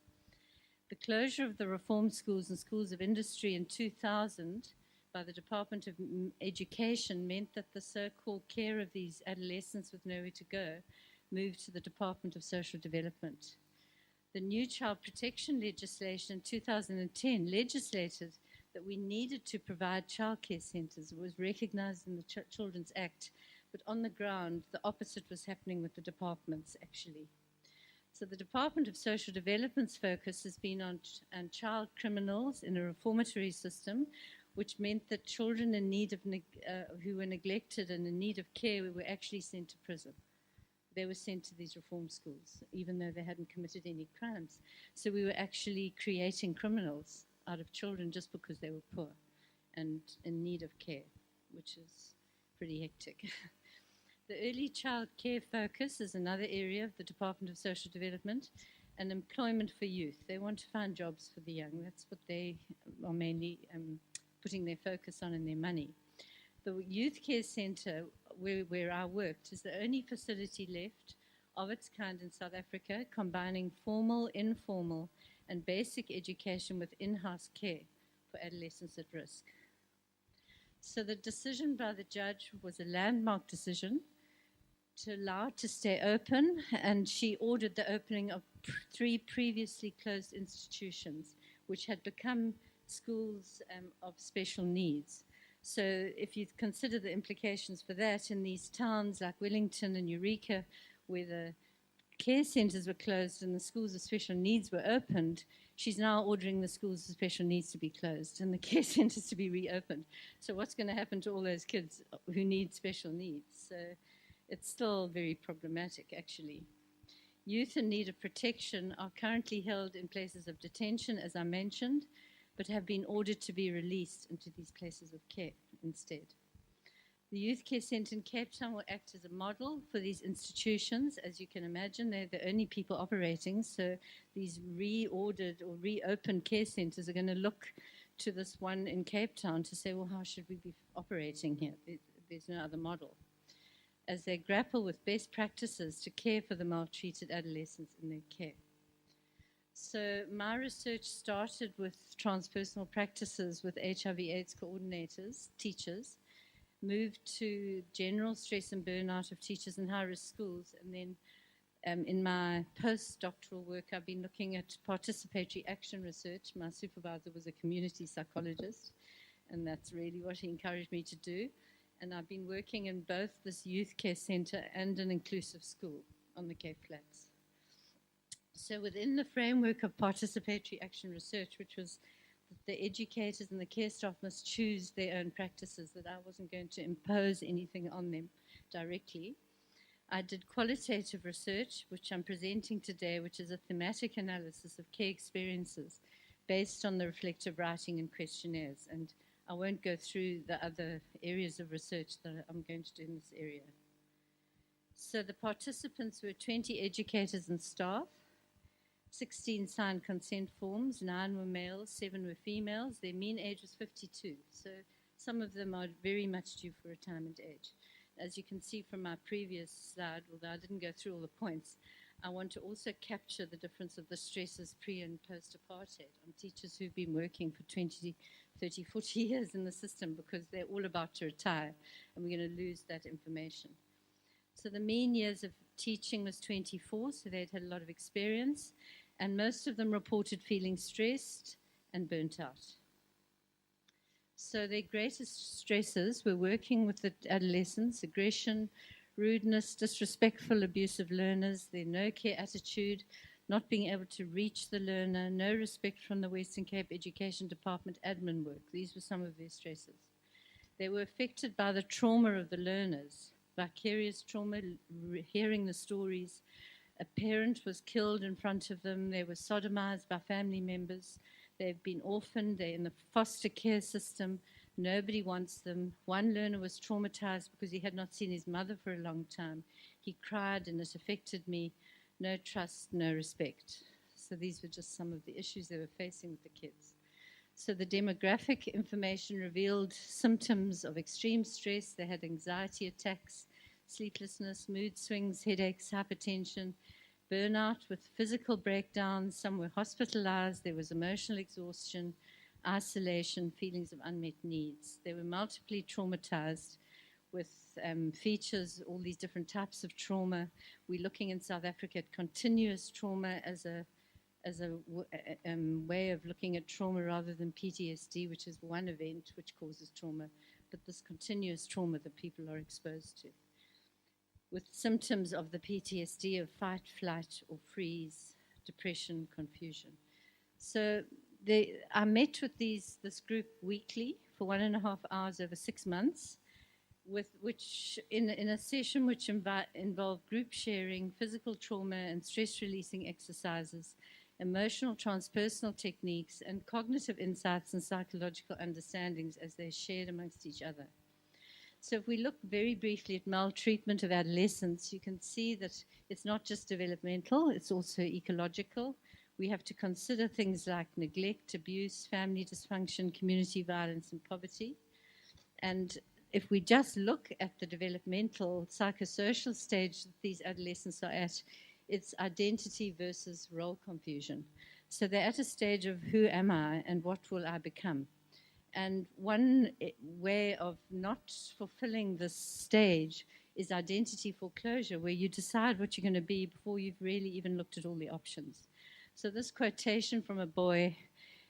The closure of the reform schools and schools of industry in 2000 by the Department of Education meant that the so-called care of these adolescents with nowhere to go moved to the Department of Social Development. The new child protection legislation in 2010 legislated that we needed to provide childcare centres. It was recognised in the Children's Act, but on the ground, the opposite was happening with the departments, actually. So the Department of Social Development's focus has been on child criminals in a reformatory system, which meant that children in need of who were neglected and in need of care were actually sent to prison. They were sent to these reform schools, even though they hadn't committed any crimes. So we were actually creating criminals out of children just because they were poor and in need of care, which is pretty hectic. The early child care focus is another area of the Department of Social Development, and employment for youth. They want to find jobs for the young. That's what they are mainly putting their focus on and their money. The Youth Care Centre, where I worked, is the only facility left of its kind in South Africa, combining formal, informal, and basic education with in-house care for adolescents at risk. So the decision by the judge was a landmark decision to allow it to stay open, and she ordered the opening of 3 previously closed institutions, which had become schools of special needs. So if you consider the implications for that in these towns like Wellington and Eureka, where the care centres were closed and the schools of special needs were opened, she's now ordering the schools of special needs to be closed and the care centres to be reopened. So what's going to happen to all those kids who need special needs? So it's still very problematic, actually. Youth in need of protection are currently held in places of detention, as I mentioned, but have been ordered to be released into these places of care instead. The Youth Care Centre in Cape Town will act as a model for these institutions. As you can imagine, they're the only people operating, so these reordered or reopened care centres are going to look to this one in Cape Town to say, well, how should we be operating here? There's no other model. As they grapple with best practices to care for the maltreated adolescents in their care. So my research started with transpersonal practices with HIV/AIDS coordinators, teachers, moved to general stress and burnout of teachers in high-risk schools, and then in my postdoctoral work I've been looking at participatory action research. My supervisor was a community psychologist, and that's really what he encouraged me to do. And I've been working in both this youth care centre and an inclusive school on the Cape Flats. So within the framework of participatory action research, which was that the educators and the care staff must choose their own practices, that I wasn't going to impose anything on them directly, I did qualitative research, which I'm presenting today, which is a thematic analysis of care experiences based on the reflective writing and questionnaires. And I won't go through the other areas of research that I'm going to do in this area. So the participants were 20 educators and staff, 16 signed consent forms, 9 were males, 7 were females. Their mean age was 52, so some of them are very much due for retirement age. As you can see from my previous slide, although I didn't go through all the points, I want to also capture the difference of the stresses pre- and post-apartheid on teachers who've been working for 20, 30, 40 years in the system, because they're all about to retire, and we're going to lose that information. So the mean years of teaching was 24, so they'd had a lot of experience, and most of them reported feeling stressed and burnt out. So their greatest stresses were working with the adolescents, aggression, rudeness, disrespectful, abusive learners, their no-care attitude, not being able to reach the learner, no respect from the Western Cape Education Department admin work. These were some of their stresses. They were affected by the trauma of the learners, vicarious trauma, hearing the stories. A parent was killed in front of them. They were sodomized by family members. They've been orphaned. They're in the foster care system. Nobody wants them. One learner was traumatized because he had not seen his mother for a long time. He cried and it affected me. No trust, no respect. So these were just some of the issues they were facing with the kids. So the demographic information revealed symptoms of extreme stress. They had anxiety attacks, sleeplessness, mood swings, headaches, hypertension, burnout with physical breakdowns. Some were hospitalized. There was emotional exhaustion, isolation, feelings of unmet needs. They were multiply traumatized with features, all these different types of trauma. We're looking in South Africa at continuous trauma as a way of looking at trauma rather than PTSD, which is one event which causes trauma, but this continuous trauma that people are exposed to, with symptoms of the PTSD of fight, flight, or freeze, depression, confusion. So I met with this group weekly for 1.5 hours over 6 months, which in a session which involved group sharing, physical trauma and stress-releasing exercises, emotional transpersonal techniques, and cognitive insights and psychological understandings as they're shared amongst each other. So if we look very briefly at maltreatment of adolescents, you can see that it's not just developmental, it's also ecological. We have to consider things like neglect, abuse, family dysfunction, community violence, and poverty. And if we just look at the developmental psychosocial stage that these adolescents are at, it's identity versus role confusion. So they're at a stage of who am I and what will I become? And one way of not fulfilling this stage is identity foreclosure, where you decide what you're going to be before you've really even looked at all the options. So this quotation from a boy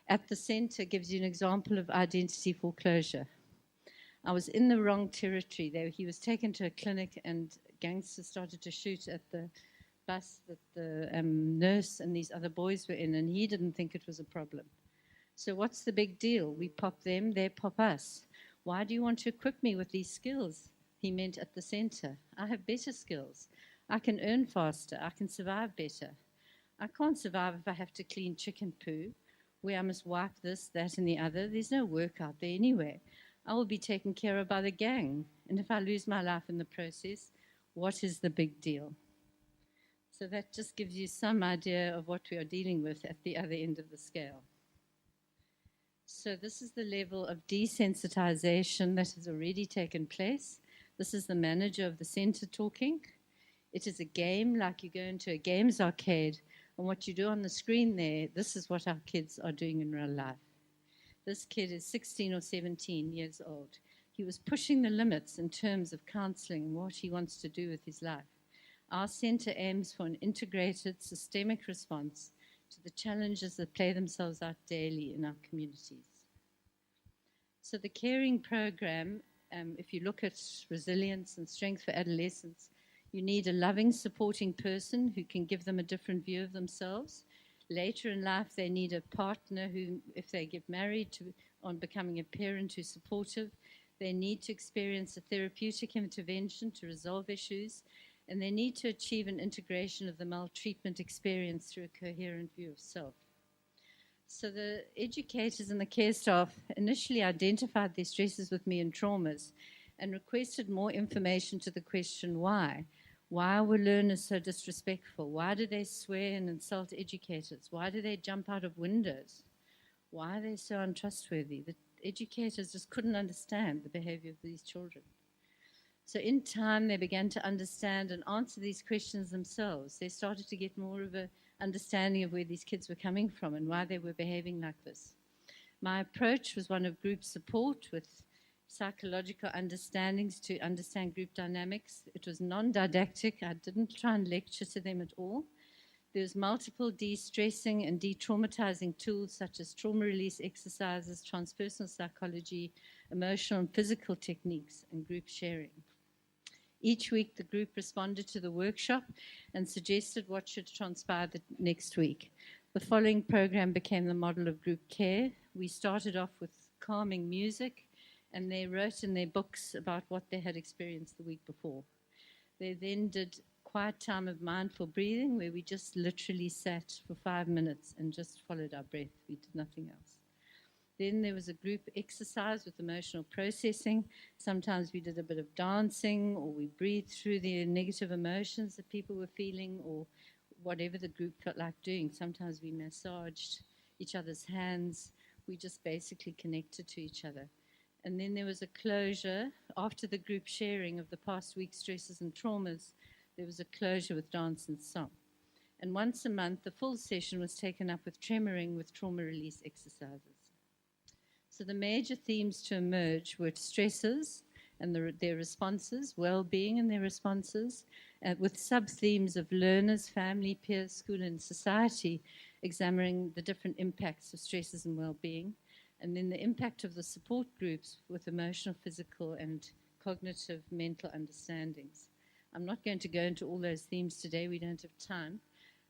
at the center gives you an example of identity foreclosure. I was in the wrong territory there. He was taken to a clinic and gangsters started to shoot at the bus that the nurse and these other boys were in, and he didn't think it was a problem. So what's the big deal? We pop them, they pop us. Why do you want to equip me with these skills? He meant at the center. I have better skills. I can earn faster. I can survive better. I can't survive if I have to clean chicken poo, where I must wipe this, that, and the other. There's no work out there anyway. I will be taken care of by the gang. And if I lose my life in the process, what is the big deal? So that just gives you some idea of what we are dealing with at the other end of the scale. So this is the level of desensitization that has already taken place. This is the manager of the center talking. It is a game, like you go into a games arcade, and what you do on the screen there, this is what our kids are doing in real life. This kid is 16 or 17 years old. He was pushing the limits in terms of counseling and what he wants to do with his life. Our center aims for an integrated, systemic response to the challenges that play themselves out daily in our communities. So the caring program, if you look at resilience and strength for adolescents, you need a loving, supporting person who can give them a different view of themselves. Later in life, they need a partner who, if they get married on becoming a parent, who's supportive. They need to experience a therapeutic intervention to resolve issues, and they need to achieve an integration of the maltreatment experience through a coherent view of self. So the educators and the care staff initially identified their stresses with me and traumas and requested more information to the question why. Why were learners so disrespectful? Why do they swear and insult educators? Why do they jump out of windows? Why are they so untrustworthy? The educators just couldn't understand the behavior of these children. So in time, they began to understand and answer these questions themselves. They started to get more of an understanding of where these kids were coming from and why they were behaving like this. My approach was one of group support with psychological understandings to understand group dynamics. It was non-didactic. I didn't try and lecture to them at all. There's multiple de-stressing and de-traumatizing tools such as trauma release exercises, transpersonal psychology, emotional and physical techniques, and group sharing. Each week, the group responded to the workshop and suggested what should transpire the next week. The following program became the model of group care. We started off with calming music, and they wrote in their books about what they had experienced the week before. They then did quiet time of mindful breathing, where we just literally sat for 5 minutes and just followed our breath. We did nothing else. Then there was a group exercise with emotional processing. Sometimes we did a bit of dancing, or we breathed through the negative emotions that people were feeling, or whatever the group felt like doing. Sometimes we massaged each other's hands. We just basically connected to each other. And then there was a closure. After the group sharing of the past week's stresses and traumas, there was a closure with dance and song. And once a month, the full session was taken up with tremoring with trauma release exercises. So the major themes to emerge were stresses and their responses, well-being and their responses, with sub-themes of learners, family, peers, school, and society, examining the different impacts of stresses and well-being, and then the impact of the support groups with emotional, physical, and cognitive mental understandings. I'm not going to go into all those themes today, we don't have time,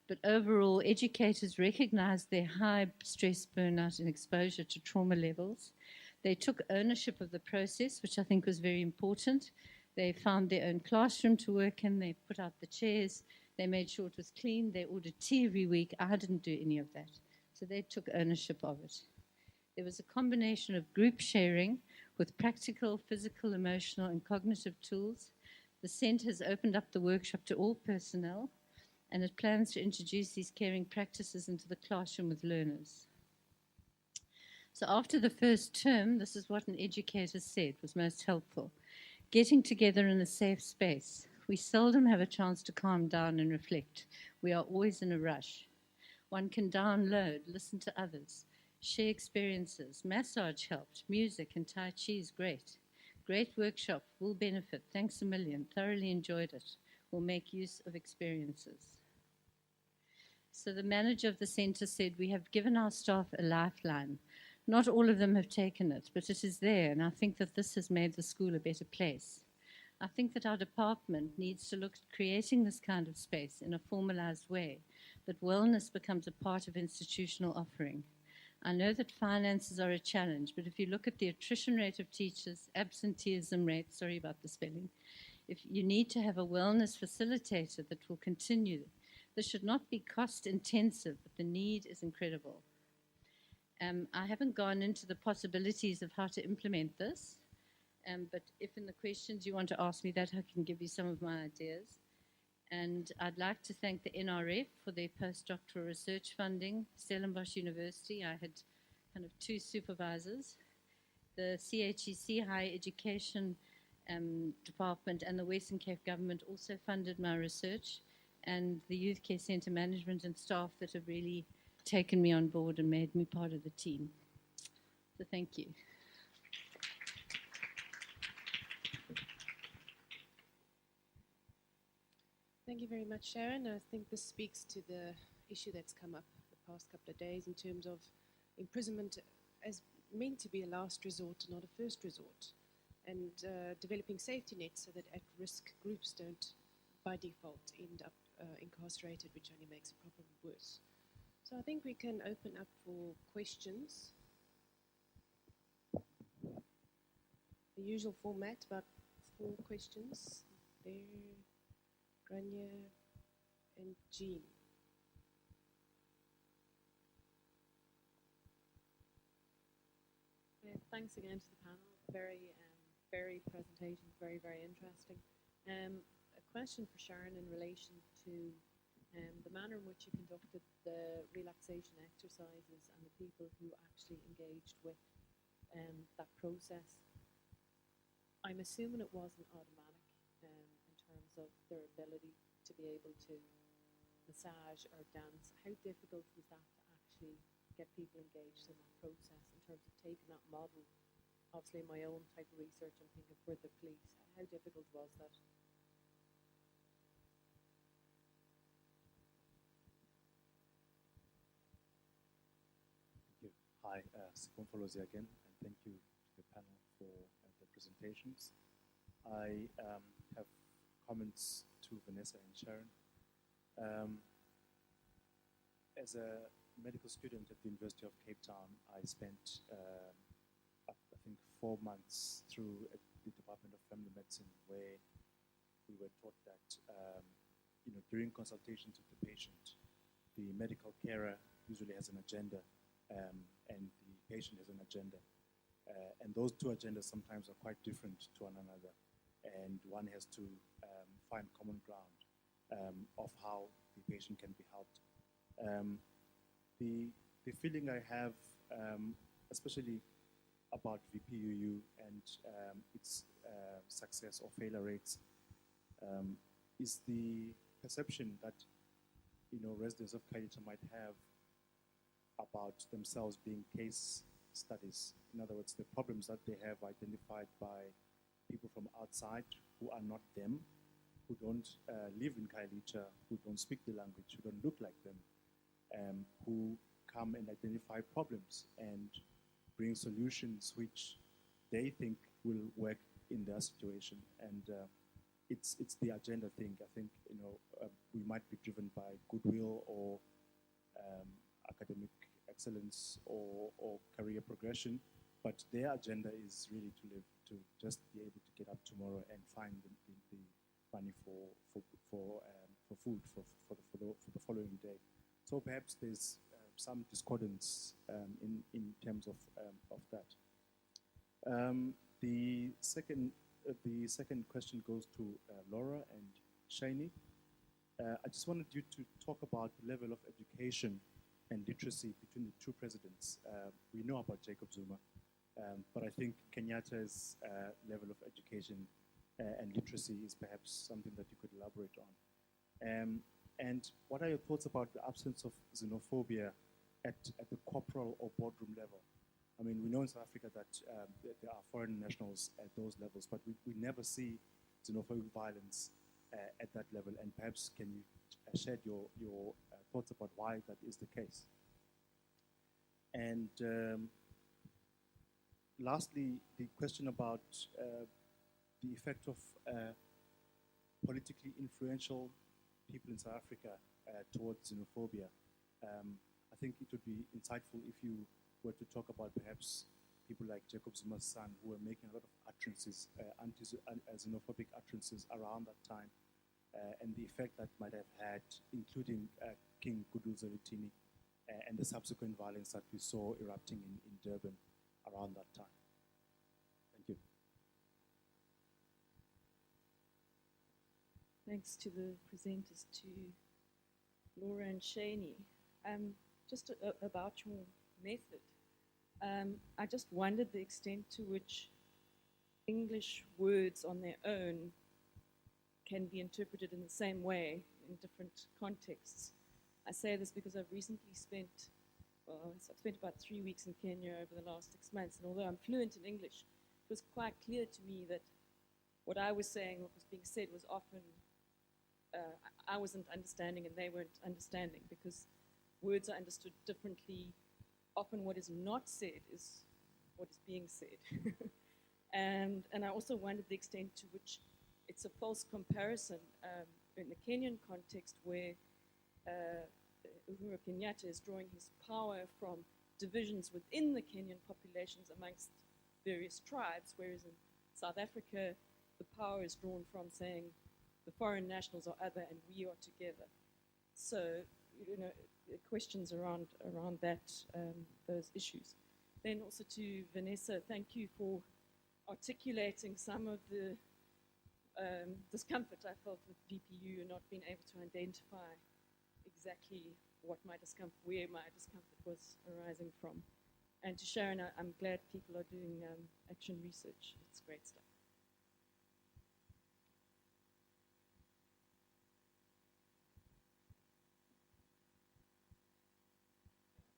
but overall, educators recognized their high stress, burnout, and exposure to trauma levels. They took ownership of the process, which I think was very important. They found their own classroom to work in, they put out the chairs, they made sure it was clean, they ordered tea every week. I didn't do any of that. So they took ownership of it. There was a combination of group sharing with practical, physical, emotional, and cognitive tools. The centre has opened up the workshop to all personnel, and it plans to introduce these caring practices into the classroom with learners. So after the first term, this is what an educator said was most helpful. Getting together in a safe space. We seldom have a chance to calm down and reflect. We are always in a rush. One can download, listen to others, share experiences. Massage helped, music and Tai Chi is great. Great workshop, will benefit, thanks a million, thoroughly enjoyed it. Will make use of experiences. So the manager of the centre said, we have given our staff a lifeline. Not all of them have taken it, but it is there, and I think that this has made the school a better place. I think that our department needs to look at creating this kind of space in a formalized way, that wellness becomes a part of institutional offering. I know that finances are a challenge, but if you look at the attrition rate of teachers, absenteeism rate, sorry about the spelling, if you need to have a wellness facilitator that will continue. This should not be cost intensive, but the need is incredible. I haven't gone into the possibilities of how to implement this, but if in the questions you want to ask me that, I can give you some of my ideas. And I'd like to thank the NRF for their postdoctoral research funding, Stellenbosch University. I had kind of two supervisors. The CHEC Higher Education Department and the Western Cape Government also funded my research, and the Youth Care Centre management and staff that have really taken me on board and made me part of the team. So thank you. Thank you very much, Sharon. I think this speaks to the issue that's come up the past couple of days in terms of imprisonment as meant to be a last resort, not a first resort, and developing safety nets so that at-risk groups don't, by default, end up incarcerated, which only makes the problem worse. So I think we can open up for questions. The usual format, about 4 questions. There. Grania and Jean. Thanks again to the panel. Very varied presentations, very, very interesting. A question for Sharon in relation to the manner in which you conducted the relaxation exercises and the people who actually engaged with that process. I'm assuming it wasn't automatic. In terms of their ability to be able to massage or dance. How difficult was that to actually get people engaged in that process in terms of taking that model? Obviously, in my own type of research, I'm thinking for the police. How difficult was that? Thank you. Hi, Sikon Folosi again, and thank you to the panel for the presentations. I have comments to Vanessa and Sharon. As a medical student at the University of Cape Town, I spent, I think, 4 months through the Department of Family Medicine, where we were taught that, during consultations with the patient, the medical carer usually has an agenda, and the patient has an agenda. And those two agendas sometimes are quite different to one another. And one has to find common ground of how the patient can be helped. The feeling I have especially about VPUU and its success or failure rates, is the perception that residents of Khayelitsha might have about themselves being case studies. In other words, the problems that they have identified by people from outside who are not them, who don't live in Khayelitsha, who don't speak the language, who don't look like them, who come and identify problems and bring solutions which they think will work in their situation. And it's the agenda thing. I think we might be driven by goodwill or academic excellence or career progression, but their agenda is really to live, to just be able to get up tomorrow and find the money for food for the following day. So perhaps there's some discordance in terms of that. The second question goes to Laura and Shayni. I just wanted you to talk about the level of education and literacy between the two presidents. We know about Jacob Zuma, but I think Kenyatta's level of education and literacy is perhaps something that you could elaborate on. And what are your thoughts about the absence of xenophobia at the corporal or boardroom level? I mean, we know in South Africa that there are foreign nationals at those levels, but we never see xenophobic violence at that level. And perhaps can you shed your thoughts about why that is the case? And lastly, the question about the effect of politically influential people in South Africa towards xenophobia. I think it would be insightful if you were to talk about perhaps people like Jacob Zuma's son who were making a lot of utterances, anti-xenophobic utterances around that time, and the effect that might have had, including King Guduzalutini and the subsequent violence that we saw erupting in Durban around that time. Thank you. Thanks to the presenters, to Laura and Shayni. Just about your method, I just wondered the extent to which English words on their own can be interpreted in the same way in different contexts. I say this because I've recently spent about 3 weeks in Kenya over the last 6 months, and although I'm fluent in English, it was quite clear to me that what I was saying, what was being said, was often I wasn't understanding and they weren't understanding, because words are understood differently. Often what is not said is what is being said. and I also wondered the extent to which it's a false comparison in the Kenyan context, where Uhuru Kenyatta is drawing his power from divisions within the Kenyan populations amongst various tribes, whereas in South Africa, the power is drawn from saying the foreign nationals are other and we are together. So, questions around that, those issues. Then also to Vanessa, thank you for articulating some of the discomfort I felt with VPU and not being able to identify exactly what my discomfort, where my discomfort was arising from. And to Sharon, I'm glad people are doing action research. It's great stuff.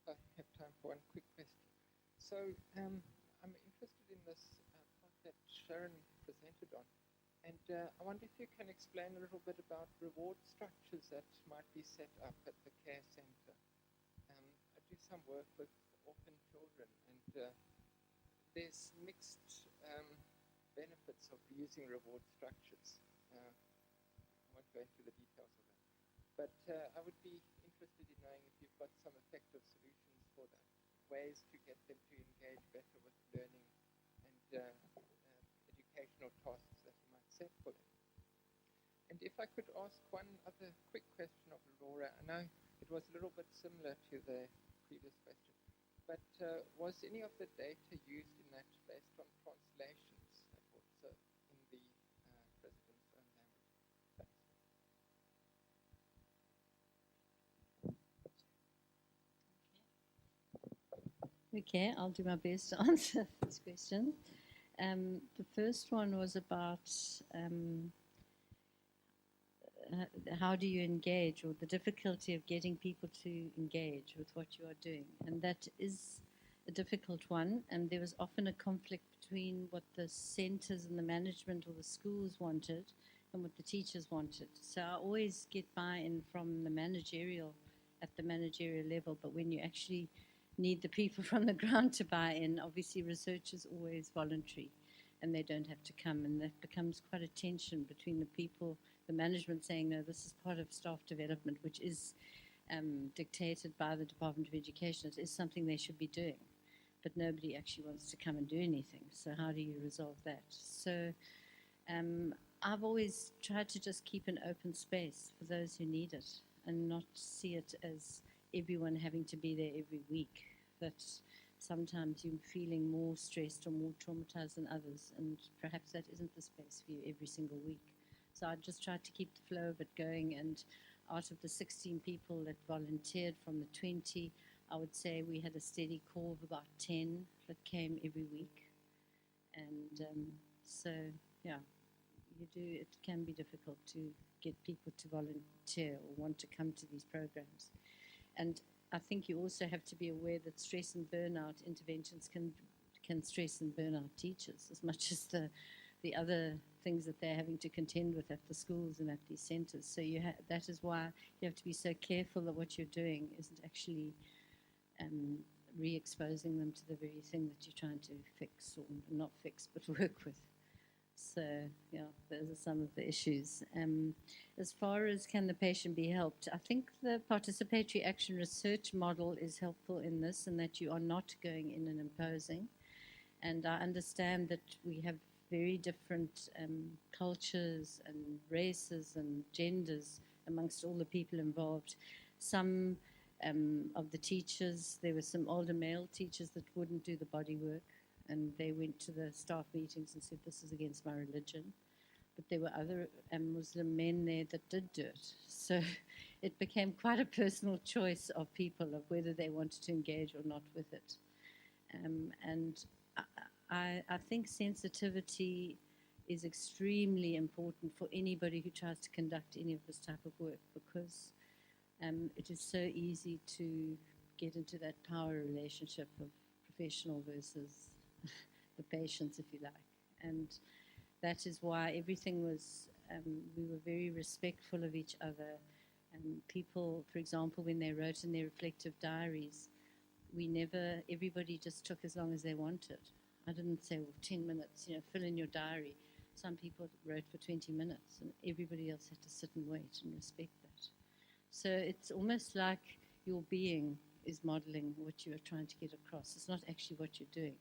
I have time for one quick question. So I'm interested in this part that Sharon presented on. And I wonder if you can explain a little bit about reward structures that might be set up at the care center. I do some work with orphan children, and there's mixed benefits of using reward structures. I won't go into the details of that. But I would be interested in knowing if you've got some effective solutions for that, ways to get them to engage better with learning and educational tasks that you might set for them. And if I could ask one other quick question of Laura, I know it was a little bit similar to the previous question, but was any of the data used in that based on translations also in the president's own language? Thanks. Okay, I'll do my best to answer this question. The first one was about how do you engage, or the difficulty of getting people to engage with what you are doing. And that is a difficult one, and there was often a conflict between what the centres and the management or the schools wanted and what the teachers wanted. So I always get buy-in from the managerial, at the managerial level, but when you actually need the people from the ground to buy in, obviously research is always voluntary and they don't have to come, and that becomes quite a tension between the people, the management saying, no, this is part of staff development, which is dictated by the Department of Education. It is something they should be doing, but nobody actually wants to come and do anything. So how do you resolve that? So I've always tried to just keep an open space for those who need it and not see it as everyone having to be there every week. That sometimes you're feeling more stressed or more traumatized than others, and perhaps that isn't the space for you every single week. So I just tried to keep the flow of it going, and out of the 16 people that volunteered from the 20, I would say we had a steady core of about 10 that came every week. And so, yeah, it can be difficult to get people to volunteer or want to come to these programs. And I think you also have to be aware that stress and burnout interventions can stress and burn out teachers as much as the other things that they're having to contend with at the schools and at these centres. So that is why you have to be so careful that what you're doing isn't actually re-exposing them to the very thing that you're trying to fix, or not fix, but work with. So, yeah, those are some of the issues. As far as can the patient be helped, I think the participatory action research model is helpful in this, and that you are not going in and imposing. And I understand that we have very different cultures and races and genders amongst all the people involved. Some of the teachers, there were some older male teachers that wouldn't do the body work, and they went to the staff meetings and said, this is against my religion. But there were other Muslim men there that did do it. So it became quite a personal choice of people of whether they wanted to engage or not with it. And I think sensitivity is extremely important for anybody who tries to conduct any of this type of work, because it is so easy to get into that power relationship of professional versus the patients, if you like. And that is why everything was, we were very respectful of each other. And people, for example, when they wrote in their reflective diaries, everybody just took as long as they wanted. I didn't say, well, 10 minutes, fill in your diary. Some people wrote for 20 minutes, and everybody else had to sit and wait and respect that. So it's almost like your being is modeling what you are trying to get across. It's not actually what you're doing.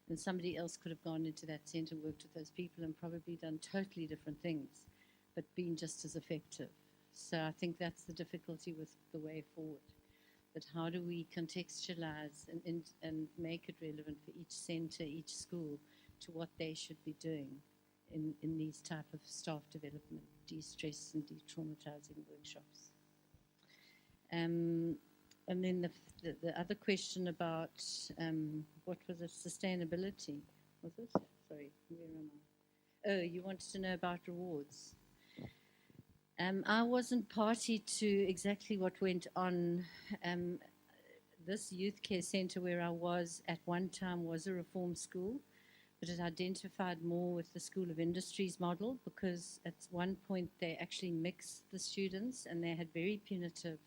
And somebody else could have gone into that centre, worked with those people, and probably done totally different things, but been just as effective. So I think that's the difficulty with the way forward. But how do we contextualize and make it relevant for each centre, each school, to what they should be doing in these type of staff development, de-stress and de-traumatizing workshops. And then the other question about, what was it, sustainability, was it? Sorry, where am I? Oh, you wanted to know about rewards. I wasn't party to exactly what went on. This youth care centre where I was at one time was a reform school, but it identified more with the School of Industries model, because at one point they actually mixed the students and they had very punitive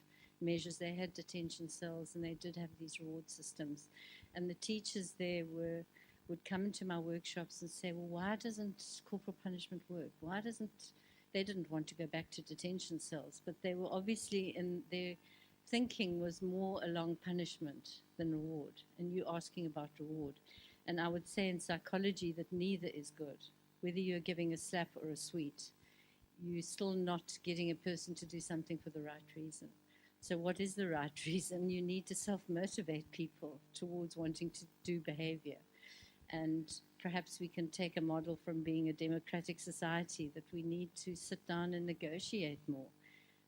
measures. They had detention cells and they did have these reward systems. And the teachers there would come into my workshops and say, well, why doesn't corporal punishment work? They didn't want to go back to detention cells, but they were obviously, in their thinking was more along punishment than reward, and you asking about reward. And I would say in psychology that neither is good. Whether you're giving a slap or a sweet, you're still not getting a person to do something for the right reason. So what is the right reason? You need to self-motivate people towards wanting to do behavior. And perhaps we can take a model from being a democratic society, that we need to sit down and negotiate more,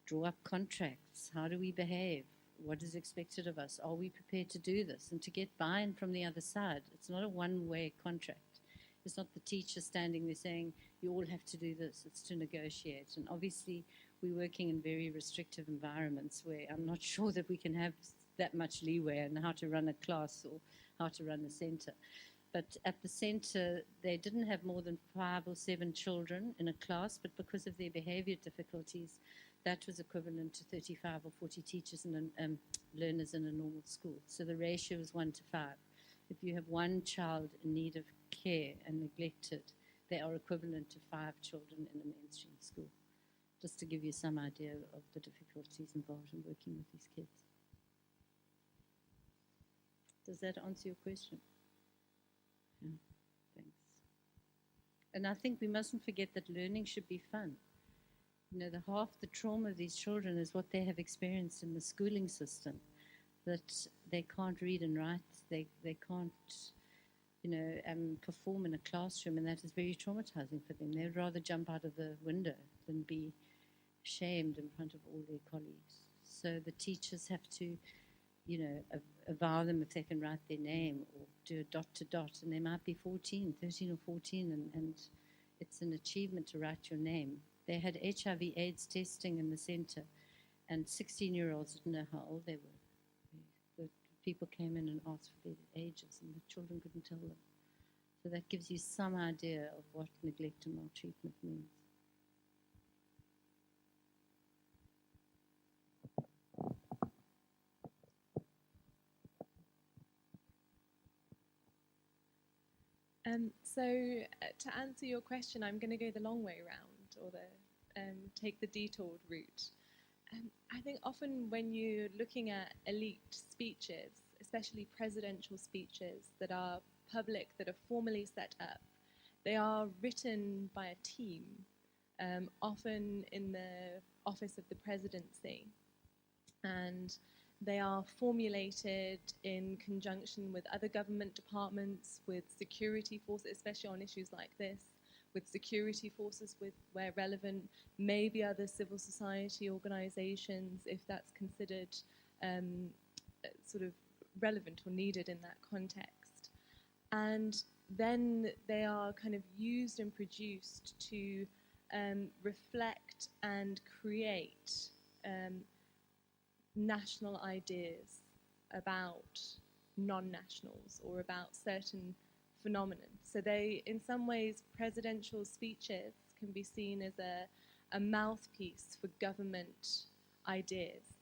draw up contracts. How do we behave? what is expected of us? Are we prepared to do this? And to get buy-in from the other side. It's not a one-way contract. It's not the teacher standing there saying, you all have to do this. It's to negotiate. And obviously, we're working in very restrictive environments where I'm not sure that we can have that much leeway in how to run a class or how to run a center. But at the center, they didn't have more than 5 or 7 children in a class, but because of their behavior difficulties, that was equivalent to 35 or 40 teachers and learners in a normal school. So the ratio was 1 to 5. If you have one child in need of care and neglected, they are equivalent to 5 children in a mainstream school. Just to give you some idea of the difficulties involved in working with these kids. Does that answer your question? Yeah, thanks. And I think we mustn't forget that learning should be fun. You know, half the trauma of these children is what they have experienced in the schooling system, that they can't read and write, they can't, perform in a classroom, and that is very traumatizing for them. They would rather jump out of the window than be shamed in front of all their colleagues. So the teachers have to, avow them if they can write their name or do a dot to dot, and they might be 13 or 14, and it's an achievement to write your name. They had HIV/AIDS testing in the center, and 16-year-olds didn't know how old they were. The people came in and asked for their ages, and the children couldn't tell them. So that gives you some idea of what neglect and maltreatment means. To answer your question, I'm going to go the long way round, or take the detoured route. I think often when you're looking at elite speeches, especially presidential speeches that are public, that are formally set up, they are written by a team, often in the office of the presidency. And they are formulated in conjunction with other government departments, with security forces, especially on issues like this, with security forces where relevant, maybe other civil society organizations, if that's considered sort of relevant or needed in that context. And then they are kind of used and produced to reflect and create national ideas about non-nationals or about certain phenomena. So they, in some ways, presidential speeches can be seen as a mouthpiece for government ideas.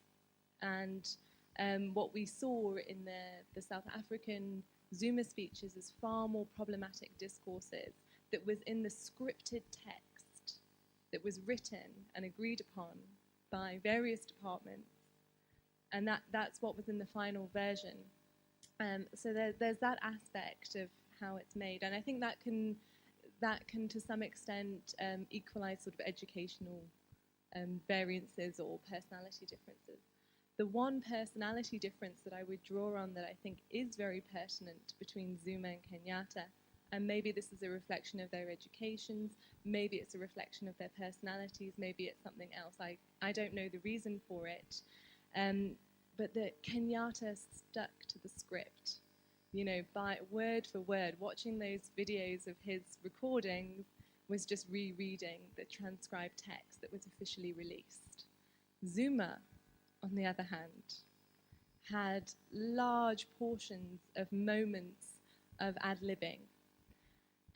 And what we saw in the South African Zuma speeches is far more problematic discourses that was in the scripted text that was written and agreed upon by various departments. And that's what was in the final version. So there's that aspect of how it's made, and I think that can to some extent equalize sort of educational variances or personality differences. The one personality difference that I would draw on that I think is very pertinent between Zuma and Kenyatta, and maybe this is a reflection of their educations, maybe it's a reflection of their personalities, maybe it's something else. I don't know the reason for it. But that Kenyatta stuck to the script, by word for word. Watching those videos of his recordings was just rereading the transcribed text that was officially released. Zuma, on the other hand, had large portions of moments of ad-libbing.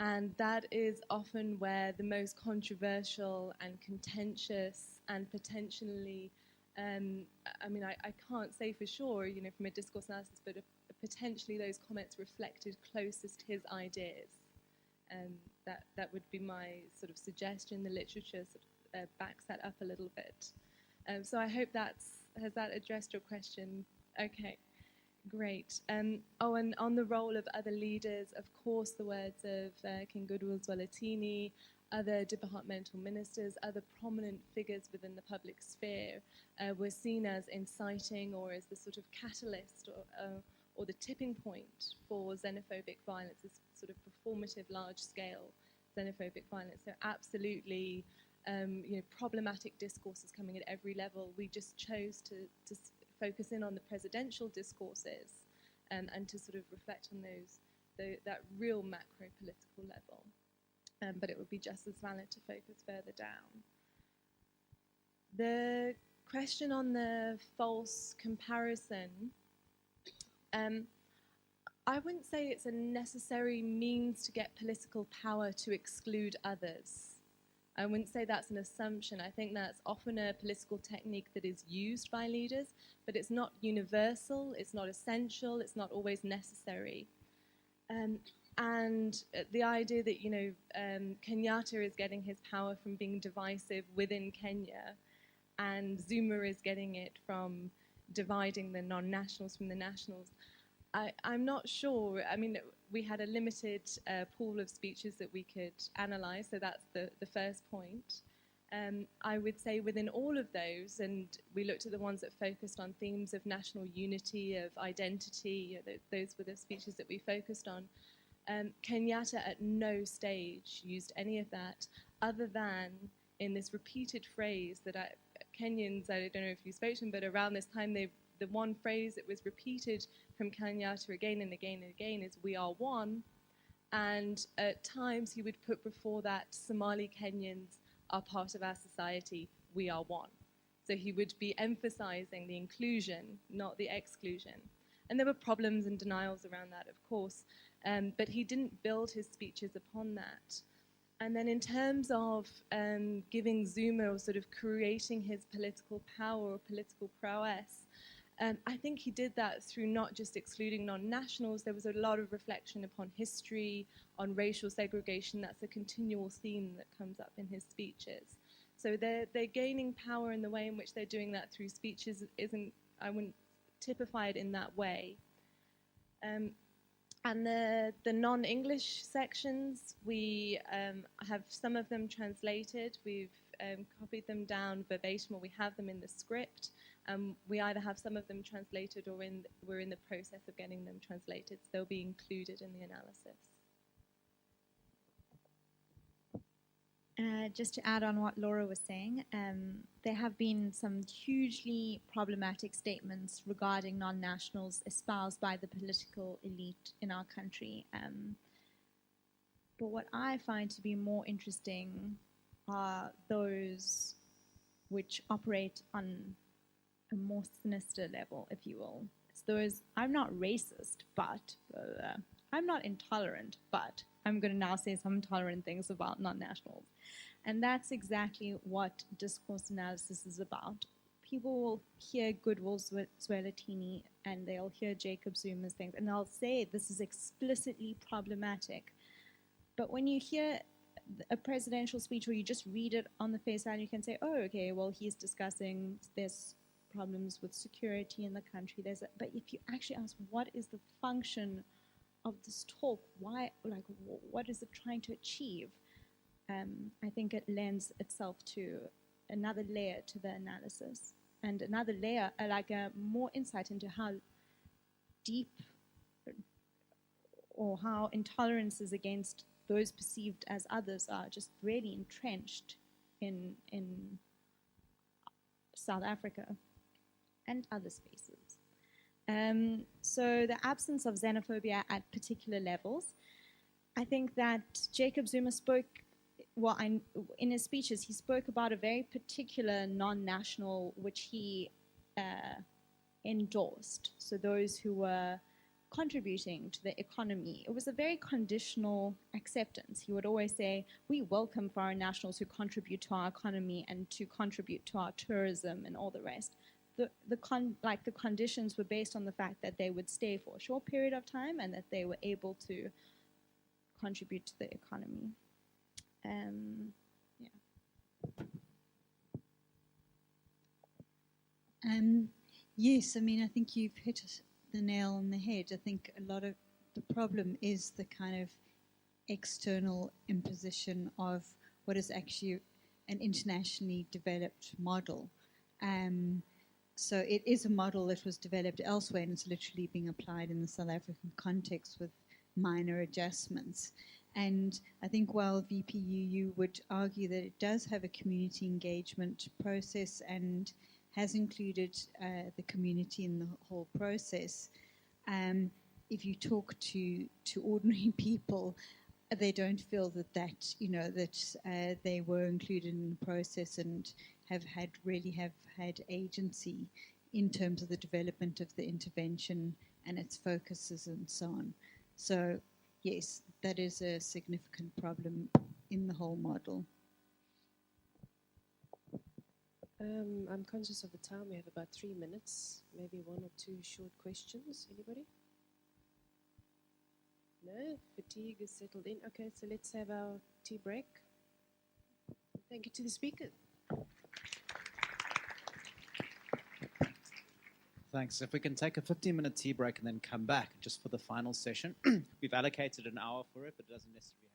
And that is often where the most controversial and contentious and potentially I can't say for sure, from a discourse analysis, but potentially those comments reflected closest his ideas. That would be my sort of suggestion. The literature sort of backs that up a little bit. So I hope has that addressed your question? Okay, great. And on the role of other leaders, of course, the words of King Goodwill Zwelithini, other departmental ministers, other prominent figures within the public sphere were seen as inciting or as the sort of catalyst or the tipping point for xenophobic violence, this sort of performative, large-scale xenophobic violence. So absolutely, problematic discourses coming at every level. We just chose to focus in on the presidential discourses and to sort of reflect on that real macro-political level. But it would be just as valid to focus further down. The question on the false comparison, I wouldn't say it's a necessary means to get political power to exclude others. I wouldn't say that's an assumption. I think that's often a political technique that is used by leaders, but it's not universal, it's not essential, it's not always necessary. And the idea that, Kenyatta is getting his power from being divisive within Kenya, and Zuma is getting it from dividing the non-nationals from the nationals, I'm not sure. I mean, we had a limited pool of speeches that we could analyse, so that's the first point. I would say within all of those, and we looked at the ones that focused on themes of national unity, of identity, those were the speeches that we focused on. Kenyatta at no stage used any of that, other than in this repeated phrase that Kenyans, I don't know if you spoke to them, but around this time, the one phrase that was repeated from Kenyatta again and again and again is "we are one," and at times he would put before that Somali Kenyans are part of our society, we are one. So he would be emphasizing the inclusion, not the exclusion. And there were problems and denials around that, of course, but he didn't build his speeches upon that. And then in terms of giving Zuma, or sort of creating his political power or political prowess, I think he did that through not just excluding non-nationals. There was a lot of reflection upon history, on racial segregation. That's a continual theme that comes up in his speeches. So they're gaining power, in the way in which they're doing that through speeches I wouldn't typify it in that way. And the non-English sections, we have some of them translated. We've copied them down verbatim, or we have them in the script. We either have some of them translated, or we're in the process of getting them translated, so they'll be included in the analysis. Just to add on what Laura was saying, there have been some hugely problematic statements regarding non-nationals espoused by the political elite in our country. But what I find to be more interesting are those which operate on a more sinister level, if you will. It's those, I'm not racist, but I'm not intolerant, but I'm going to now say some intolerant things about non-nationals. And that's exactly what discourse analysis is about. People will hear Goodwill Zwelithini and they'll hear Jacob Zuma's things, and they'll say this is explicitly problematic. But when you hear a presidential speech, or you just read it on the face value, you can say, oh, okay, well, he's discussing this problems with security in the country. But if you actually ask, what is the function of this talk? Why, what is it trying to achieve? I think it lends itself to another layer to the analysis, and another layer, more insight into how deep or how intolerances against those perceived as others are just really entrenched in South Africa and other spaces. So the absence of xenophobia at particular levels, I think that Jacob Zuma spoke, in his speeches, he spoke about a very particular non-national which he endorsed. So those who were contributing to the economy. It was a very conditional acceptance. He would always say, we welcome foreign nationals who contribute to our economy and to contribute to our tourism and all the rest. The conditions were based on the fact that they would stay for a short period of time and that they were able to contribute to the economy. Yes, I mean, I think you've hit the nail on the head. I think a lot of the problem is the kind of external imposition of what is actually an internationally developed model. So it is a model that was developed elsewhere, and it's literally being applied in the South African context with minor adjustments. And I think while VPUU would argue that it does have a community engagement process and has included the community in the whole process. If you talk to ordinary people, they don't feel that they were included in the process and have had agency in terms of the development of the intervention and its focuses and so on. So yes, that is a significant problem in the whole model. I'm conscious of the time. We have about 3 minutes, maybe 1 or 2 short questions. Anybody? No? Fatigue is settled in. Okay, so let's have our tea break. Thank you to the speakers. Thanks. If we can take a 15-minute tea break and then come back just for the final session. We've allocated an hour for it, but it doesn't necessarily